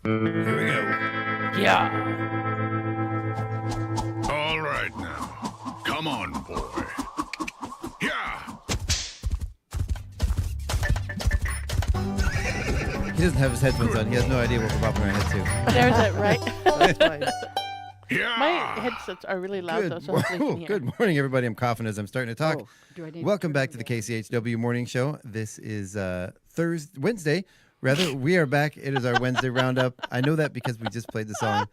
Here we go. Yeah. All right now. Come on, boy. Yeah. He doesn't have his headphones on. He has no idea what we're bopping our head to. There's it, right? That's fine. Yeah. My headsets are really loud, though, so hopefully you can hear. Good morning, everybody. I'm coughing as I'm starting to talk. Do I need Welcome back to the KCHW Morning Show. This is Wednesday. Rather, we are back. It is our Wednesday roundup. I know that because we just played the song.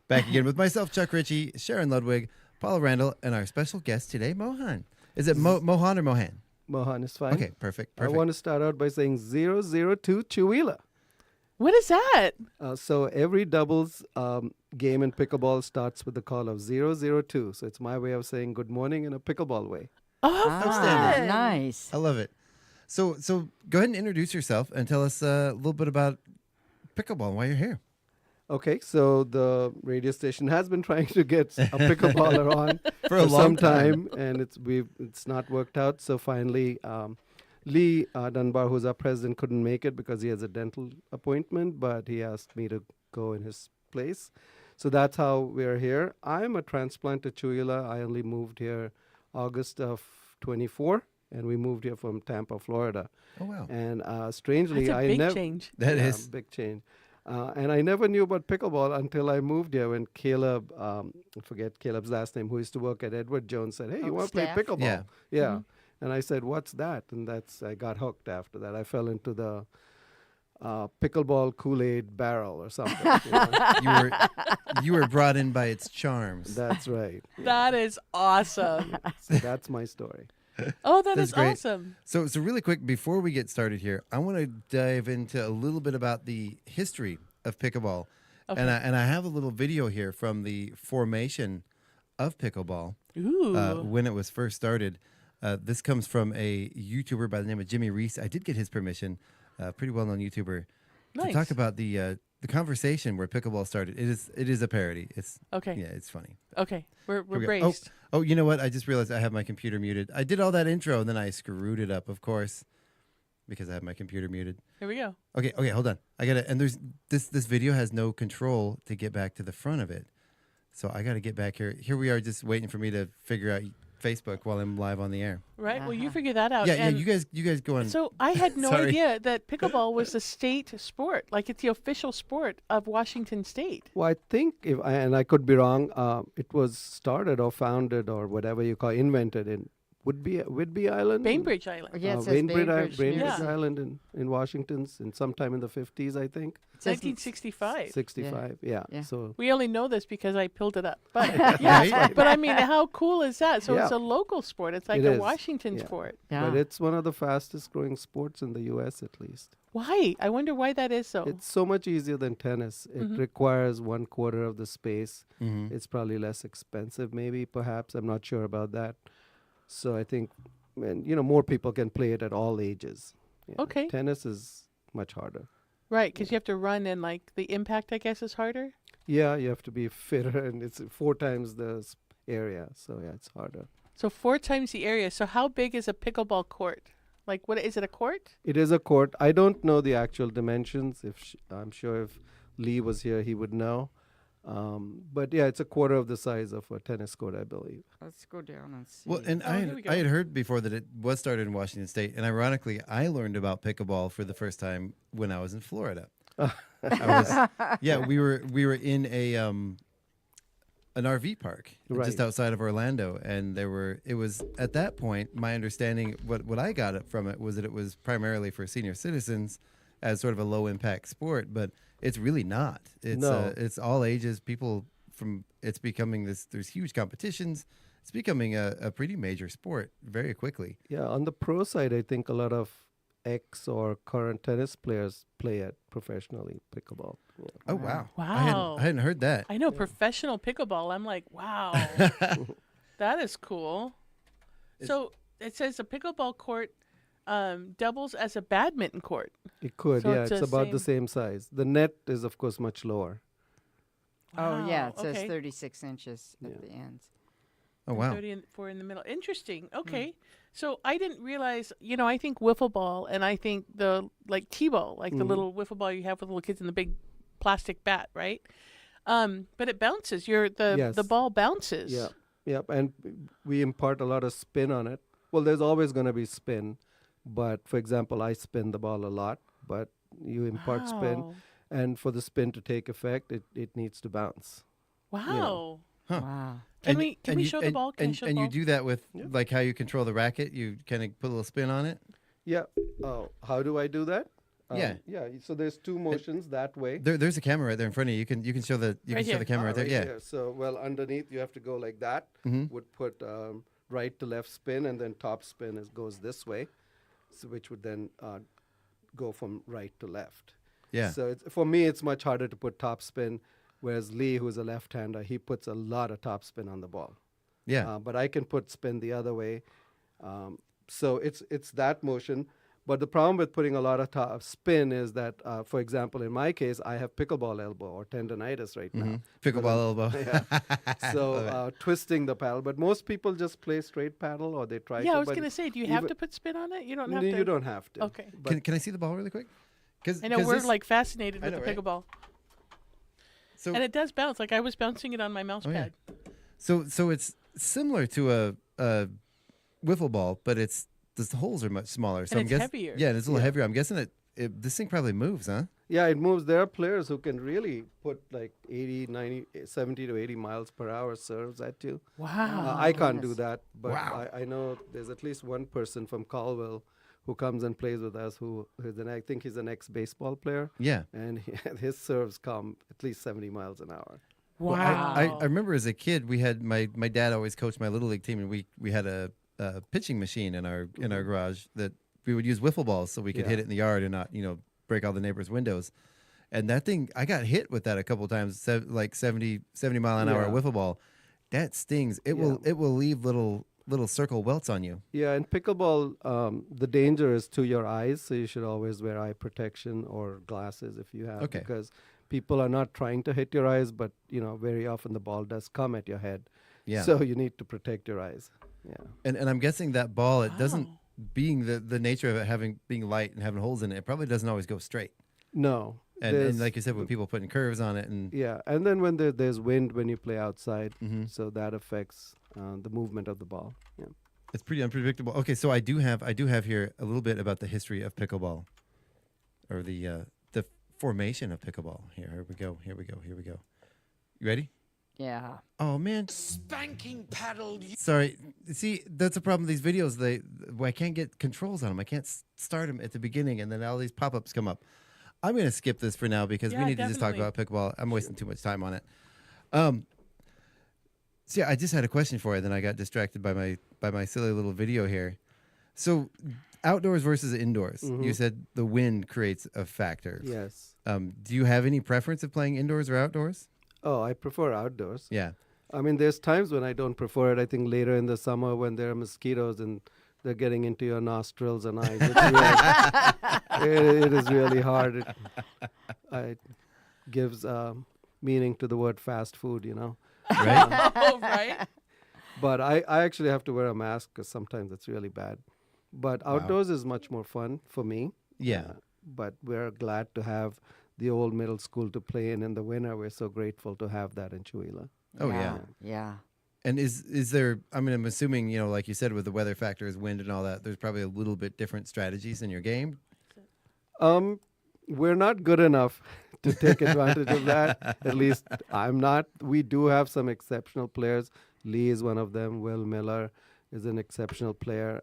Back again with myself, Chuck Ritchie, Sharon Ludwig, Paula Randall, and our special guest today, Mohan. Is it Mohan or Mohan? Mohan is fine. Okay, perfect. I want to start out by saying 002 Chihuila. What is that? So every doubles game in pickleball starts with the call of 002. So it's my way of saying good morning in a pickleball way. Oh, outstanding. Nice. I love it. So go ahead and introduce yourself and tell us a little bit about pickleball and why you're here. Okay, so the radio station has been trying to get a pickleballer on for some time, and it's not worked out. So finally, Lee Dunbar, who's our president, couldn't make it because he has a dental appointment, but he asked me to go in his place. So that's how we're here. I'm a transplant to Chihuila. I only moved here August of 24. And we moved here from Tampa, Florida. Oh, wow. And strangely, That's a big change. That is. Big change. And I never knew about pickleball until I moved here when Caleb, I forget Caleb's last name, who used to work at Edward Jones, said, hey, you want to play pickleball? Yeah. Yeah. Mm-hmm. And I said, what's that? And I got hooked after that. I fell into the pickleball Kool-Aid barrel or something. You were brought in by its charms. That's right. That is awesome. So that's my story. Oh, that's great. awesome. So really quick, before we get started here, I want to dive into a little bit about the history of pickleball. Okay. And I have a little video here from the formation of pickleball. Ooh. When it was first started. This comes from a YouTuber by the name of Jimmy Reese. I did get his permission, pretty well-known YouTuber, to talk about the conversation where pickleball started. It is a parody. It's okay. Yeah, it's funny. Okay, we're Here we go. braced. Oh, you know what? I just realized I have my computer muted. I did all that intro and then I screwed it up, of course, because I have my computer muted. Here we go. Okay, hold on. I gotta. And there's this video has no control to get back to the front of it, so I got to get back here. Here we are, just waiting for me to figure out Facebook while I'm live on the air. Right. Well, you figure that out. Yeah. You guys go on. So I had no Sorry. idea that pickleball was the state sport. Like it's the official sport of Washington State. Well, I think, and I could be wrong, it was started or founded or whatever you call invented in Whidbey Island? Bainbridge Island. Yeah, Bainbridge Island in Washington sometime in the 50s, I think. 1965. 65, yeah. So we only know this because I pulled it up. But yes, but I mean, how cool is that? So it's a local sport. It's like a Washington sport. Yeah. But it's one of the fastest growing sports in the U.S. at least. Why? I wonder why that is so. It's so much easier than tennis. It requires 1/4 of the space. It's probably less expensive, maybe, perhaps. I'm not sure about that. So I think, more people can play it at all ages. Yeah. Okay. Tennis is much harder. Right, because you have to run and the impact, I guess, is harder? Yeah, you have to be fitter, and it's 4 times the area. So, yeah, it's harder. So 4 times the area. So how big is a pickleball court? What is it, a court? It is a court. I don't know the actual dimensions. I'm sure if Lee was here, he would know. But yeah, it's a quarter of the size of a tennis court, I believe. Let's go down and see. Well, and I had heard before that it was started in Washington State, and ironically, I learned about pickleball for the first time when I was in Florida. We were in an RV park just outside of Orlando, and it was at that point, my understanding, what I got from it was that it was primarily for senior citizens as sort of a low impact sport, but it's really not. It's all ages. People it's becoming there's huge competitions. It's becoming a pretty major sport very quickly. Yeah, on the pro side, I think a lot of ex or current tennis players play it professionally, pickleball. Yeah. Oh, wow. Wow. I hadn't heard that. I know professional pickleball. I'm like, wow, that is cool. So it says a pickleball court doubles as a badminton court. It could, So yeah. it's It's the about the same- same size. The net is, of course, much lower. Oh, yeah, it Wow, says okay. 36 inches at the ends. Oh, wow. 34 in the middle. Interesting. Okay. So I didn't realize, I think wiffle ball and I think like T-ball, like the little wiffle ball you have with little kids in the big plastic bat, right? But it bounces. The ball bounces. Yeah. Yep. And we impart a lot of spin on it. Well, there's always going to be spin. But, for example, I spin the ball a lot, but you impart spin. Wow. And for the spin to take effect, it needs to bounce. Wow. Huh. Wow. Can we show the ball? Can I show the ball? You do that with like how you control the racket? You kind of put a little spin on it? Yeah. Oh, how do I do that? Yeah. Yeah. So there's two motions that way. There's a camera right there in front of you. You can show the show the camera right there. Yeah. Here. So underneath you have to go like that. Would put right to left spin, and then top spin goes this way, so which would then go from right to left. Yeah. So for me, it's much harder to put top spin, whereas Lee, who's a left-hander, he puts a lot of top spin on the ball. Yeah. But I can put spin the other way. So it's that motion. But the problem with putting a lot of top spin is that, for example, in my case, I have pickleball elbow or tendonitis right now. Pickleball elbow. Yeah. So twisting the paddle. But most people just play straight paddle or they try to. Yeah, I was going to say, do you have to put spin on it? You don't have to. You don't have to. Okay. Can I see the ball really quick? I know we're like fascinated with the right? pickleball. So and it does bounce. Like I was bouncing it on my mouse pad. So it's similar to a wiffle ball, but the holes are much smaller. So And I'm it's guessing, heavier. Yeah, it's a little heavier. I'm guessing this thing probably moves, huh? Yeah, it moves. There are players who can really put like 80, 90, 70 to 80 miles per hour serves at you. Wow. I can't do that, but Wow. I know there's at least one person from Colville who comes and plays with us I think he's an ex-baseball player. Yeah. And his serves come at least 70 miles an hour. Wow. Well, I remember as a kid, we had my dad always coached my little league team, and we had a pitching machine in our garage that we would use wiffle balls so we could hit it in the yard and not break all the neighbors' windows. And that thing, I got hit with that a couple times, like 70 mile an hour wiffle ball. That stings. It will leave little circle welts on you. Yeah, and pickleball, the danger is to your eyes, so you should always wear eye protection or glasses if you have, because people are not trying to hit your eyes, but very often the ball does come at your head. Yeah. So you need to protect your eyes. Yeah. And I'm guessing that ball, it doesn't, being the nature of it being light and having holes in it, it probably doesn't always go straight. No. And like you said, when people putting curves on it, and and then when there's wind when you play outside, so that affects the movement of the ball. Yeah. It's pretty unpredictable. Okay, so I do have here a little bit about the history of pickleball, or the formation of pickleball. Here we go. You ready? Yeah. Oh man. Spanking paddle. Sorry. See, that's a problem with these videos. I can't get controls on them. I can't start them at the beginning, and then all these pop-ups come up. I'm going to skip this for now because we need to just talk about pickleball. I'm wasting too much time on it. So yeah, I just had a question for you. Then I got distracted by my silly little video here. So outdoors versus indoors. You said the wind creates a factor. Yes. Do you have any preference of playing indoors or outdoors? Oh, I prefer outdoors. Yeah. I mean, there's times when I don't prefer it. I think later in the summer when there are mosquitoes and they're getting into your nostrils and eyes. It is really hard. It gives meaning to the word fast food, Right? Right. But I actually have to wear a mask because sometimes it's really bad. But outdoors is much more fun for me. Yeah. But we're glad to have the old middle school to play in the winter. We're so grateful to have that in Chewelah. Oh, yeah. Yeah. And is there, I mean, I'm assuming, like you said, with the weather factors, wind and all that, there's probably a little bit different strategies in your game. We're not good enough to take advantage of that. At least I'm not. We do have some exceptional players. Lee is one of them. Will Miller is an exceptional player.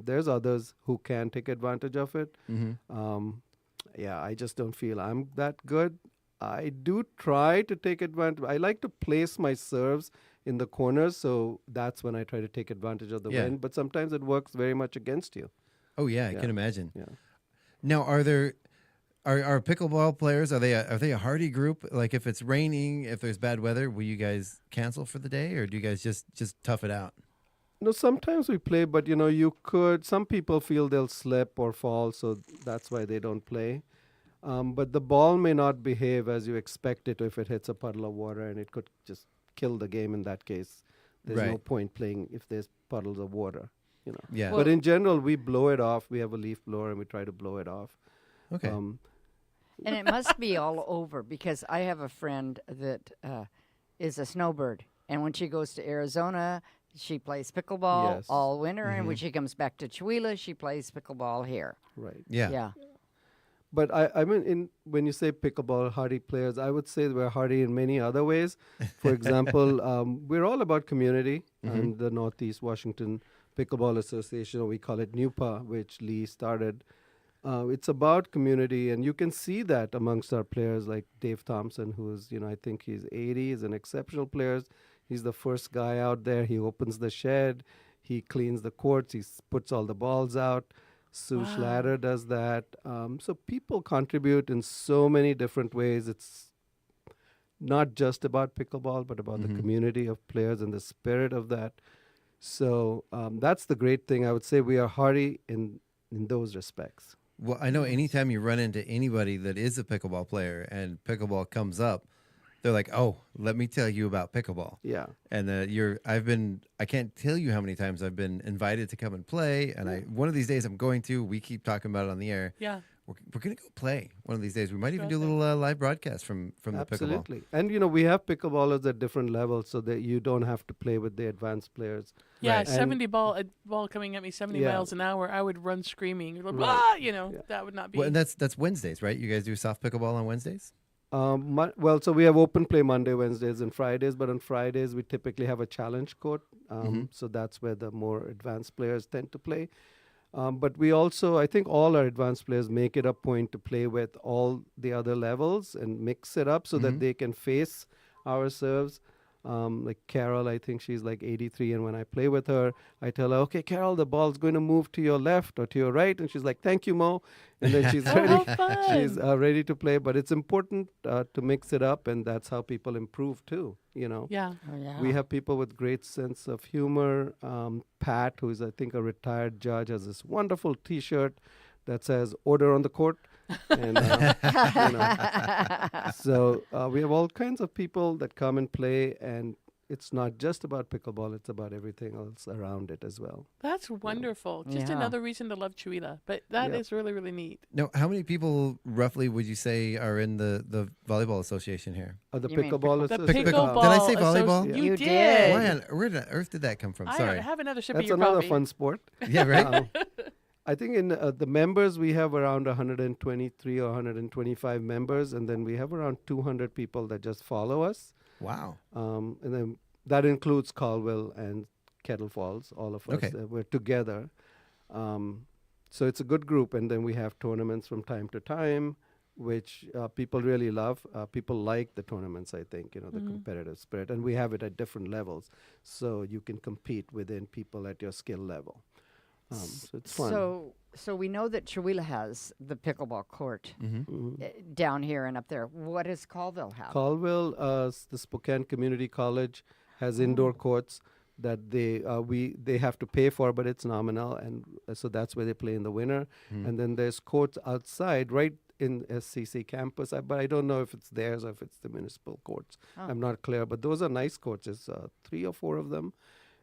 There's others who can take advantage of it. I just don't feel I'm that good. I do try to take advantage. I like to place my serves in the corners, so that's when I try to take advantage of the wind. But sometimes it works very much against you. Oh yeah, I can imagine. Yeah. Now, are pickleball players? Are they a hardy group? Like, if it's raining, if there's bad weather, will you guys cancel for the day, or do you guys just tough it out? No, sometimes we play, but some people feel they'll slip or fall, so that's why they don't play. But the ball may not behave as you expect it if it hits a puddle of water, and it could just kill the game in that case. There's no point playing if there's puddles of water, Yeah. But in general, we blow it off. We have a leaf blower, and we try to blow it off. Okay. And it must be all over, because I have a friend that is a snowbird, and when she goes to Arizona, she plays pickleball all winter, and when she comes back to Chewelah, she plays pickleball here. Right. Yeah. But I mean, when you say pickleball hardy players, I would say we're hardy in many other ways. For example, we're all about community. And the Northeast Washington Pickleball Association, or we call it NUPA, which Lee started. It's about community, and you can see that amongst our players, like Dave Thompson, who's, I think he's 80, is an exceptional player. He's the first guy out there. He opens the shed, he cleans the courts, he puts all the balls out. Sue Schlatter does that. So people contribute in so many different ways. It's not just about pickleball, but about the community of players and the spirit of that. So that's the great thing. I would say we are hardy in those respects. Well, I know anytime you run into anybody that is a pickleball player and pickleball comes up, they're like, "Oh, let me tell you about pickleball." Yeah. And I can't tell you how many times I've been invited to come and play. And one of these days I'm going to. We keep talking about it on the air. Yeah. We're going to go play one of these days. We might even do a little live broadcast from the pickleball. Absolutely. And, we have pickleballers at different levels so that you don't have to play with the advanced players. Yeah, Right. 70 ball coming at me 70 miles an hour, I would run screaming. Blah, that would not be. Well, and that's Wednesdays, right? You guys do soft pickleball on Wednesdays? So we have open play Monday, Wednesdays, and Fridays. But on Fridays, we typically have a challenge court. So that's where the more advanced players tend to play. But we also, I think all our advanced players make it a point to play with all the other levels and mix it up so that they can face our serves. Like Carol, I think she's like 83, and when I play with her, I tell her, "Okay, Carol, the ball's going to move to your left or to your right," and she's like, "Thank you, Mo," and then she's ready. She's ready to play. But it's important to mix it up, and that's how people improve too. Yeah. Oh, yeah. We have people with great sense of humor. Pat, who is I think a retired judge, has this wonderful T-shirt that says "Order on the Court." And, so we have all kinds of people that come and play, and it's not just about pickleball, it's about everything else around it as well. That's wonderful. Just another reason to love Chewelah. But that is really, really neat. Now, how many people roughly would you say are in the volleyball association here? The pickleball association. Did I say volleyball? You did. Where on earth did that come from? I Sorry. have another sip That's of your another coffee. fun sport. Yeah, right? I think in the members, we have around 123 or 125 members, and then we have around 200 people that just follow us. Wow. And then that includes Colville and Kettle Falls, all of us. Okay. We're together. So it's a good group, and then we have tournaments from time to time, which people really love. People like the tournaments, I think, the competitive spirit. And we have it at different levels, so you can compete within people at your skill level. So it's fun. So we know that Chewelah has the pickleball court down here and up there. What does Colville have? Colville, the Spokane Community College, has indoor courts that they have to pay for, but it's nominal, and so that's where they play in the winter. And then there's courts outside, right in SCC campus, but I don't know if it's theirs or if it's the municipal courts. I'm not clear, but those are nice courts. There's 3 or 4 of them.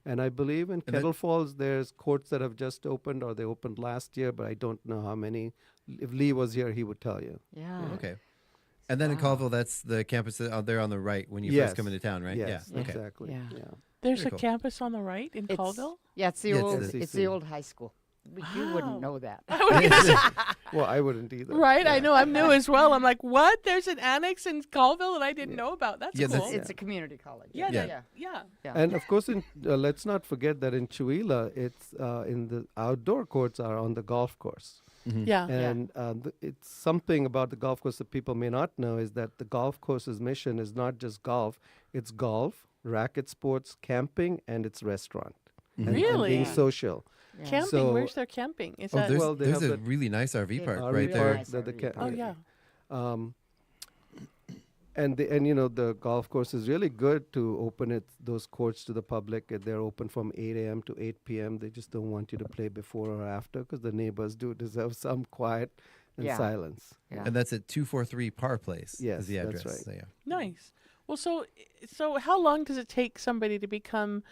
And I believe in Kettle Falls, there's courts that have just opened, or they opened last year, but I don't know how many. If Lee was here, he would tell you. Yeah. Okay. And then in Colville, that's the campus out there on the right when you first come into town, right? Yes, yeah. Okay. Exactly. Yeah. There's Very a cool. campus on the right in Colville? Yeah, it's the Yes, old. SEC. It's the old high school. You wouldn't know that. Well, I wouldn't either. Right, I know. I'm new as well. I'm like, what? There's an annex in Colville that I didn't know about. That's cool. It's a community college. Yeah. And of course, let's not forget that in Chuila, it's in the outdoor courts are on the golf course. Mhm. Yeah. And it's something about the golf course that people may not know is that the golf course's mission is not just golf; it's golf, racket sports, camping, and it's restaurant. Mhm. And Really? being social. Camping? So, Where's their camping? Is Oh, that? there's a really nice RV park right there. Oh yeah. And the golf course is really good to open those courts to the public. They're open from 8 a.m. to 8 p.m. They just don't want you to play before or after because the neighbors do deserve some quiet and silence. And that's at 243 Parr Place. Yes, is the address. that's right. So, yeah. Nice. Well, so how long does it take somebody to become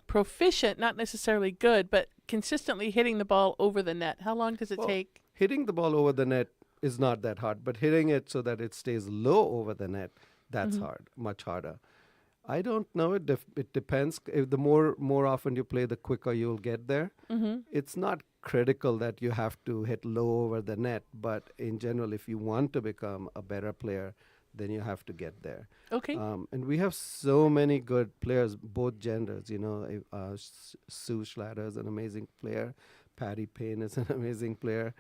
proficient, not necessarily good, but consistently hitting the ball over the net? How long does it take? Hitting the ball over the net is not that hard, but hitting it so that it stays low over the net, that's hard, much harder. I don't know. It depends. If the more often you play, the quicker you'll get there. Mm-hmm. It's not critical that you have to hit low over the net, but in general, if you want to become a better player, then you have to get there. Okay. And we have so many good players, both genders. Sue Schlatter is an amazing player. Patty Payne is an amazing player.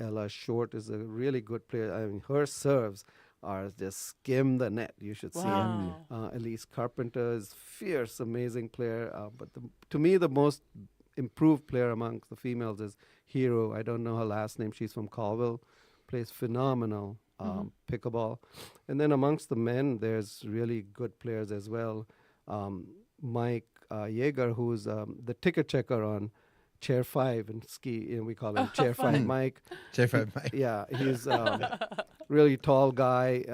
Ella Short is a really good player. I mean, her serves are just skim the net. You should see it. Elise Carpenter is fierce, amazing player. But to me, the most improved player amongst the females is Hero. I don't know her last name. She's from Colville. Plays phenomenal pickleball. And then amongst the men, there's really good players as well. Mike Yeager, who's the ticket checker on Chair 5 in ski, we call him Chair 5 Mike. Chair 5 Mike. Yeah, he's really tall guy,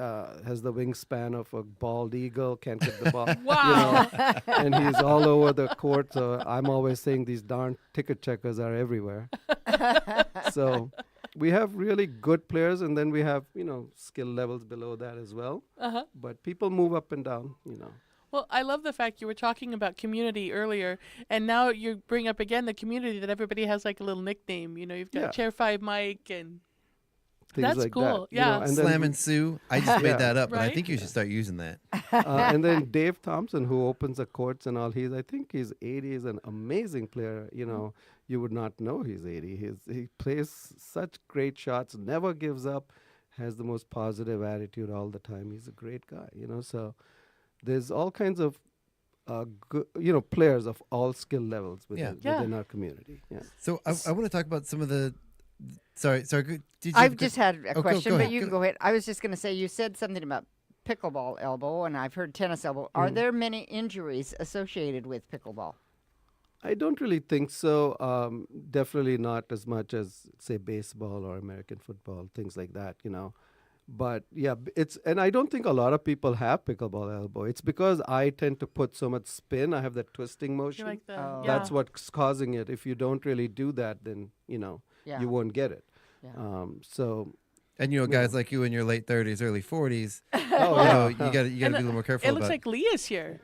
has the wingspan of a bald eagle, can't get the ball. Wow. And he's all over the court, so I'm always saying these darn ticket checkers are everywhere. So we have really good players, and then we have, skill levels below that as well. But people move up and down, Well, I love the fact you were talking about community earlier, and now you bring up again the community that everybody has like a little nickname. You've got Chair 5 Mike, and things that's like cool. that. Yeah. And Slam and Sue. I just made that up, but I Right? think you should start using that. And then Dave Thompson, who opens the courts and all, I think he's 80. He's an amazing player. You would not know he's 80. He plays such great shots, never gives up, has the most positive attitude all the time. He's a great guy, So there's all kinds of good, players of all skill levels within our community. Yeah. So I want to talk about some of the. Sorry. Did you I've just had a go question, ahead. but you can go ahead. I was just going to say, you said something about pickleball elbow, and I've heard tennis elbow. Are there many injuries associated with pickleball? I don't really think so. Definitely not as much as, say, baseball or American football, things like that, But yeah, and I don't think a lot of people have pickleball elbow. It's because I tend to put so much spin. I have that twisting motion. Like the, That's what's causing it. If you don't really do that, then you won't get it. Yeah. And guys like you in your late 30s, early 40s, you got to be a little more careful. It looks about like Lee is here.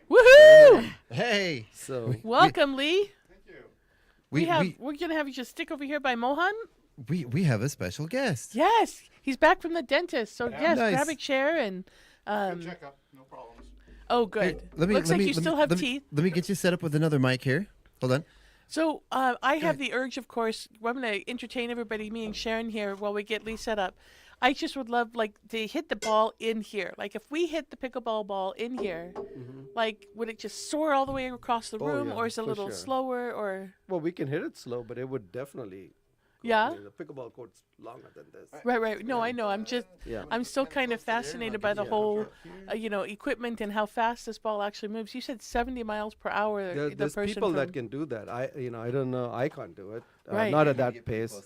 Woohoo! Hey, so welcome, Lee. Thank you. We're gonna have you just stick over here by Mohan. We have a special guest. Yes, he's back from the dentist. So yes, Nice. grab a chair and. Good checkup, no problems. Oh, good. Hey, Looks like you still have teeth. Let me get you set up with another mic here. Hold on. So I have the urge, of course. I'm going to entertain everybody, me and Sharon here, while we get Lee set up. I just would love, to hit the ball in here. Like, if we hit the pickleball ball in here, would it just soar all the way across the room, yeah, or is it a for little sure. slower, or? Well, we can hit it slow, but it would definitely. Yeah? The pickleball court's longer than this. Right. No, I know. I'm still kind of fascinated by the whole, equipment and how fast this ball actually moves. You said 70 miles per hour. There's person people that from- can do that. I don't know. I can't do it. Right. Not at that pace.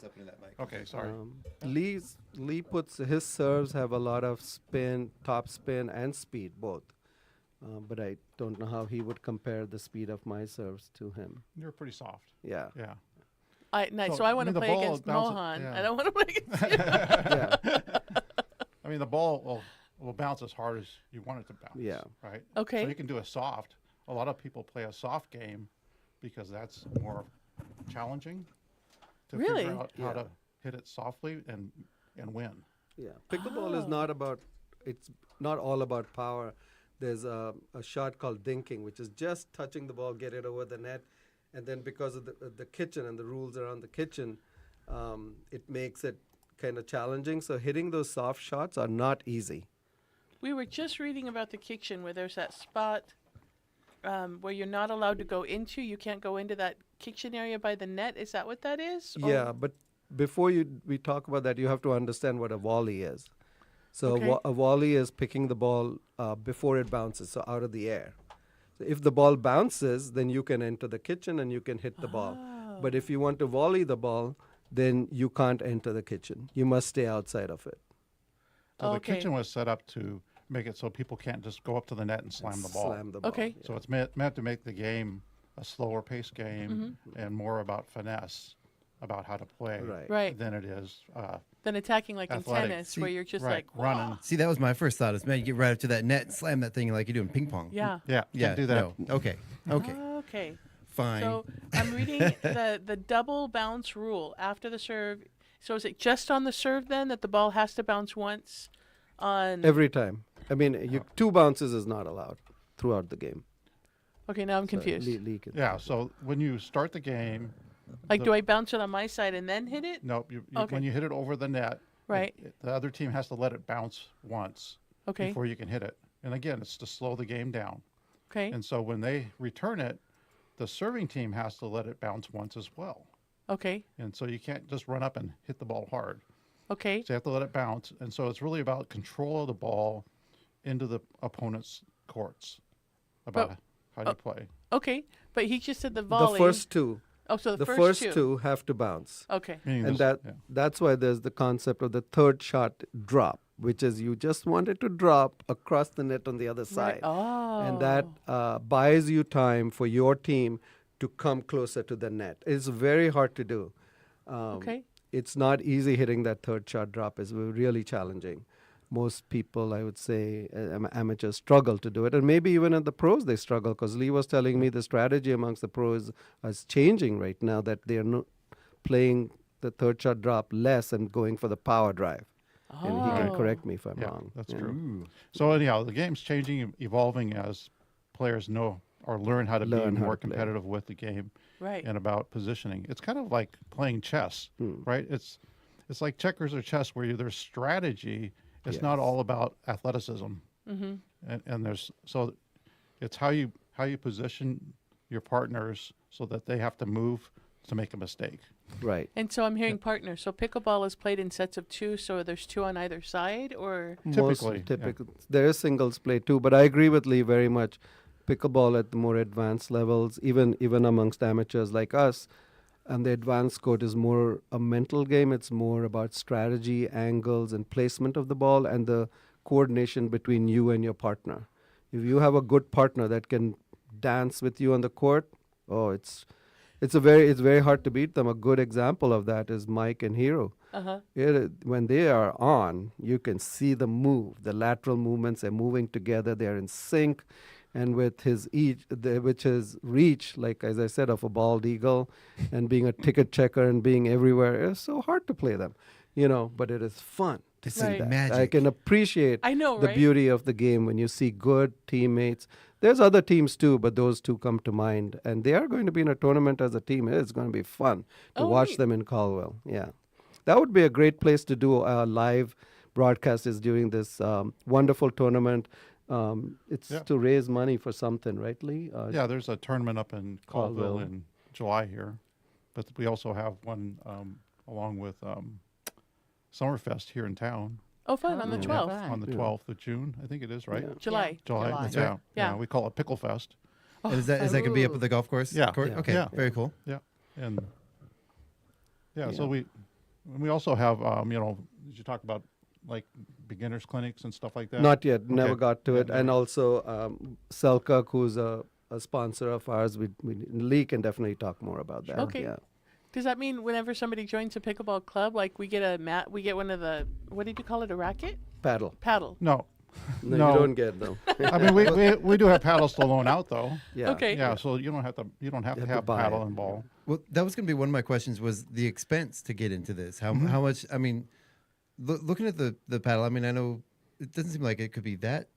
Okay, sorry. Lee puts his serves have a lot of spin, top spin, and speed both. But I don't know how he would compare the speed of my serves to him. You're pretty soft. Yeah. Yeah. Nice. So I want to the play ball against bounces- Mohan. yeah. I don't want to play against you. mean, the ball will bounce as hard as you want it to bounce. Yeah. Right. Okay. So you can do a soft. A lot of people play a soft game because that's more challenging to Really? figure out how to hit it softly and win. Yeah, pickleball is not about. It's not all about power. There's a shot called dinking, which is just touching the ball, get it over the net, and then because of the kitchen and the rules around the kitchen, it makes it kind of challenging. So hitting those soft shots are not easy. We were just reading about the kitchen where there's that spot where you're not allowed to go into. You can't go into that kitchen area by the net. Is that what that is? Or- Yeah, but before we talk about that, you have to understand what a volley is. So Okay. a volley is picking the ball before it bounces, so out of the air. So if the ball bounces, then you can enter the kitchen and you can hit the ball. But if you want to volley the ball, then you can't enter the kitchen. You must stay outside of it. So the kitchen was set up to make it so people can't just go up to the net and slam the ball. Slam the ball. Okay. So it's meant to make the game a slower paced game and more about finesse, about how to play Right. than it is Than attacking like athletic. in tennis, where you're just right, like running. See, that was my first thought. Is man, you get right up to that net, and slam that thing like you do in ping pong. Yeah. Yeah, can't do that. No. Okay. Okay. Okay. Fine. So I'm reading the double bounce rule after the serve. So is it just on the serve then that the ball has to bounce once on Every time. I mean, 2 bounces is not allowed throughout the game. Okay, now I'm So confused. Yeah, so when you start the game, Like, do I bounce it on my side and then hit it? no, Okay. when you hit it over the net, Right. the other team has to let it bounce once Okay. before you can hit it. And again, it's to slow the game down. Okay. And so when they return it, the serving team has to let it bounce once as well. Okay. And so you can't just run up and hit the ball hard. Okay. So you have to let it bounce. And so it's really about control of the ball into the opponent's courts, about how you play. Okay, but he just said the The volley. first 2. Oh, so the first first two have to bounce. Okay. Meaning And this- that's why there's the concept of the third shot drop, which is you just want it to drop across the net on the other side. And that buys you time for your team to come closer to the net. It's very hard to do. Okay. It's not easy hitting that third shot drop. It's really challenging. Most people, I would say, amateurs struggle to do it. And maybe even at the pros, they struggle because Lee was telling me the strategy amongst the pros is changing right now, that they're playing the third shot drop less and going for the power drive. And he can correct me if I'm wrong. That's Yeah. true. So anyhow, the game's changing, evolving as players know or learn how to Learn be how more to play. competitive with the game Right. and about positioning. It's kind of like playing chess, right? It's like checkers or chess where there's strategy. It's not all about athleticism. Mm-hmm. And there's it's how you position your partners so that they have to move to make a mistake. Right. And so I'm hearing partners. So pickleball is played in sets of 2, so there's 2 on either side, or Typically, there is singles play too, but I agree with Lee very much. Pickleball at the more advanced levels, even amongst amateurs like us, and the advanced court is more a mental game. It's more about strategy, angles, and placement of the ball, and the coordination between you and your partner. If you have a good partner that can dance with you on the court, it's very hard to beat them. A good example of that is Mike and Hero. Uh-huh. When they are on, you can see the lateral movements. They're moving together. They're in sync. And with his reach, like as I said, of a bald eagle, and being a ticket checker and being everywhere, it's so hard to play them, But it is fun to see Right. that. Magic. I can appreciate I know, the right? beauty of the game when you see good teammates. There's other teams too, but those 2 come to mind, and they are going to be in a tournament as a team. It's going to be fun to watch neat. them in Caldwell. Yeah, that would be a great place to do a live broadcast. Is during this wonderful tournament. It's to raise money for something, right, Lee? Yeah, there's a tournament up in Caldwell Caldwell. in July here, but we also have one along with Summerfest here in town. Oh, fun, on the 12th. On the 12th of June, I think it is, right? Yeah. July. July. That's Yeah. right. Yeah. We call it Pickle Fest. And is that going to be up at the golf course? Yeah. Court? Yeah. Okay. Yeah. Very cool. Yeah. And so we also have did you talk about like beginners clinics and stuff like that? Not yet. Never Okay. got to it. And also Selkirk, who's a sponsor of ours. Lee can definitely talk more about that. Okay. Yeah. Does that mean whenever somebody joins a pickleball club, like we get a mat, we get one of the, what did you call it, a racket? Paddle. Paddle. No. No, you don't get them. I mean, we do have paddles to loan out though. Yeah. Okay. Yeah, so you don't have to have buy paddle it. and ball. Well, that was going to be one of my questions was the expense to get into this. How much, I mean, looking at the paddle, I mean, I know it doesn't seem like it could be that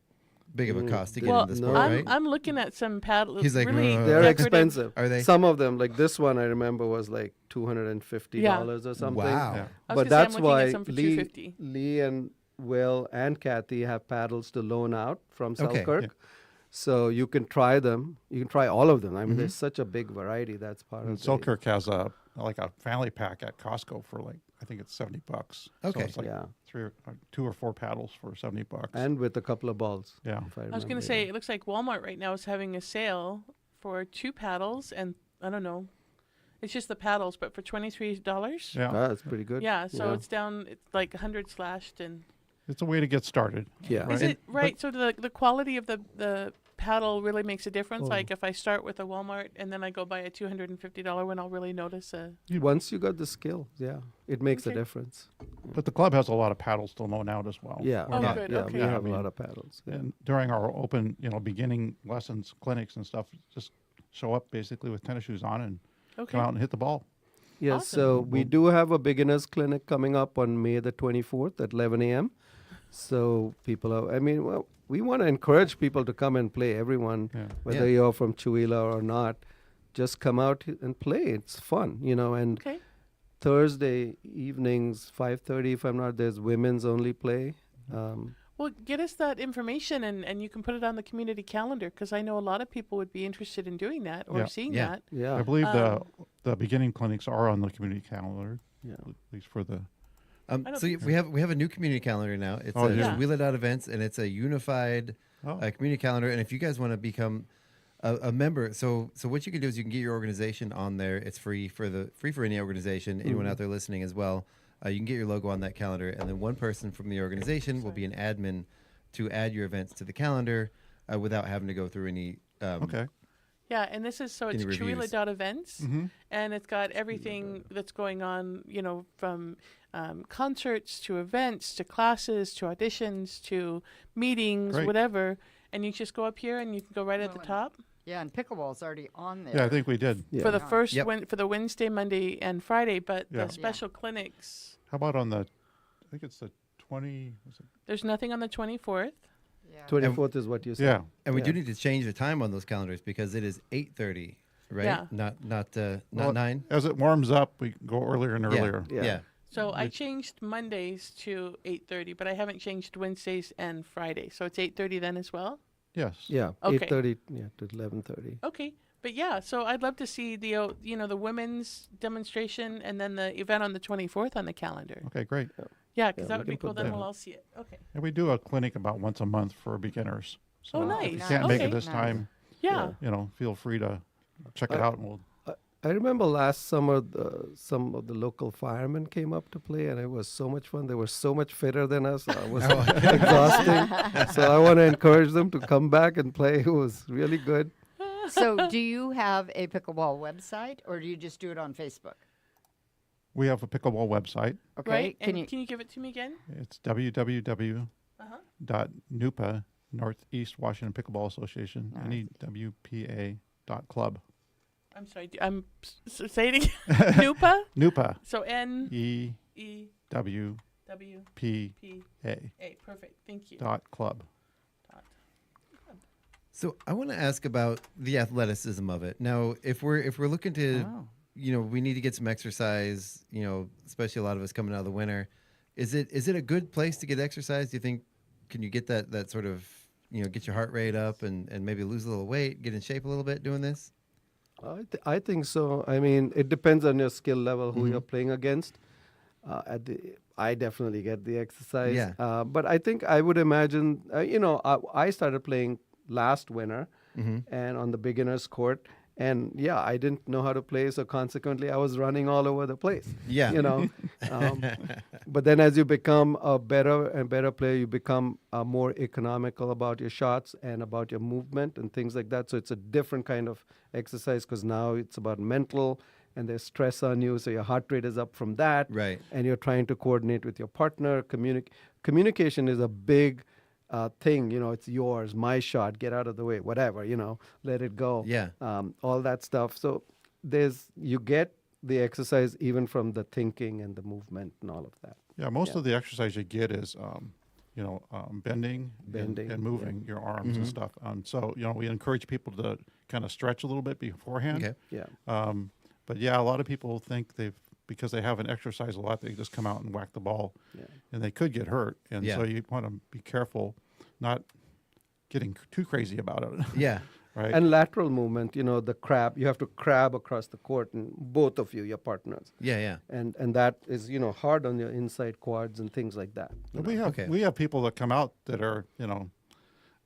big of a cost to get into the sport, right? I'm looking at some paddles. He's like, really They're decorative. expensive. Are they? Some of them, like this one, I remember was like $250 or something. Wow. Yeah. I was But gonna say, I'm that's looking at why some for $250. Lee and Will and Kathy have paddles to loan out from Okay. Selkirk. Yeah. So you can try them. You can try all of them. I mean, there's such a big variety. That's part And of Selkirk has a family pack at Costco for like I think it's $70. Okay. So it's like Yeah. 2 or 4 paddles for $70. And with a couple of balls. Yeah. if I I was going remember to say, right. it looks like Walmart right now is having a sale for 2 paddles, and I don't know, it's just the paddles, but for $23. Yeah. That's pretty good. Yeah, so it's down, it's like 100 slashed, and It's a way to get started. Yeah. is it right? So the quality of the paddle really makes a difference. Like if I start with a Walmart and then I go buy a $250 one, I'll really notice a. Once you got the skill, it makes a difference. But the club has a lot of paddles to loan out as well. Yeah. We're not- good, Yeah, okay. we Yeah, have I a lot mean, of paddles. Yeah. And during our open, beginning lessons, clinics and stuff, just show up basically with tennis shoes on and come out and hit the ball. Yeah, Awesome. so we do have a beginners clinic coming up on May the 24th at 11 a.m. So people are, we want to encourage people to come and play. Everyone, whether you're from Chuila or not, just come out and play. It's fun, and Okay. Thursday evenings, 5:30, if I'm not, there's women's only play. Well, get us that information and you can put it on the community calendar because I know a lot of people would be interested in doing that or Yeah. seeing Yeah. that. Yeah. I believe the beginning clinics are on the community calendar. Yeah. At least for the. So we have a new community calendar now. It's Oh, a yeah. Wheel It Out events, and it's a unified community calendar. And if you guys want to become a member, so what you can do is you can get your organization on there. It's free for any organization. Anyone out there listening as well, you can get your logo on that calendar, and then one person from the organization will be an admin to add your events to the calendar without having to go through any. Okay. Yeah, and this is so it's Any reviews? Chuila.events, and it's got everything that's going on, from concerts to events to classes to auditions to meetings, Great. whatever. And you just go up here and you can go right at the top Yeah, and pickleball's already on there. Yeah, I think we did. for the first Yep. for the Wednesday, Monday, and Friday. But Yeah. the special clinics, How about on the? I think it's the 20. there's nothing on the 24th. 24th is what you said. Yeah. And we do need to change the time on those calendars because it is 8:30, right? Yeah. Not Well, 9. As it warms up, we go earlier and earlier. Yeah. So I changed Mondays to 8:30, but I haven't changed Wednesdays and Fridays. So it's 8:30 then as well. Yes. Yeah, Okay. 8:30 to 11:30. Okay, but yeah, so I'd love to see the the women's demonstration and then the event on the 24th on the calendar. Okay, great. Yeah, because Yeah, that we would be can cool. put Then that we'll in. all see it. Okay. And we do a clinic about once a month for beginners. So Oh, if you nice. can't make it Okay. this time, Yeah. feel free to check it out and we'll. I remember last summer some of the local firemen came up to play, and it was so much fun. They were so much fitter than us. It was exhausting. So I want to encourage them to come back and play. It was really good. So, do you have a pickleball website, or do you just do it on Facebook? We have a pickleball website. Okay. Right. Can And you? can you give it to me again? It's www.NUPA, Northeast Washington Pickleball Association, NEWPA.club. I'm sorry. Say it again. NUPA. NUPA. So N E E W W P P A. A. Perfect. Thank you. .club. So I want to ask about the athleticism of it. Now, if we're looking to, we need to get some exercise. Especially a lot of us coming out of the winter. Is it a good place to get exercise? Do you think? Can you get that sort of get your heart rate up and maybe lose a little weight, get in shape a little bit doing this? I think so. I mean, it depends on your skill level, who you're playing against. I definitely get the exercise. Yeah. But I think I would imagine, I started playing last winter and on the beginner's court. And yeah, I didn't know how to play, so consequently, I was running all over the place. Yeah. But then as you become a better and better player, you become more economical about your shots and about your movement and things like that. So it's a different kind of exercise because now it's about mental and there's stress on you, so your heart rate is up from that. Right. And you're trying to coordinate with your partner. Communication is a big thing. It's yours, my shot, get out of the way, whatever, let it go. Yeah. All that stuff. So you get the exercise even from the thinking and the movement and all of that. Yeah, most of the exercise you get is, bending and moving your arms and stuff. So, we encourage people to kind of stretch a little bit beforehand. Okay. Yeah. But yeah, a lot of people think because they haven't exercised a lot, they just come out and whack the ball, and they could get hurt. And so you want to be careful, not getting too crazy about it. Yeah. Right. And lateral movement, the crab, you have to crab across the court, and both of you, your partners. Yeah. And that is, hard on your inside quads and things like that. We have people that come out that are,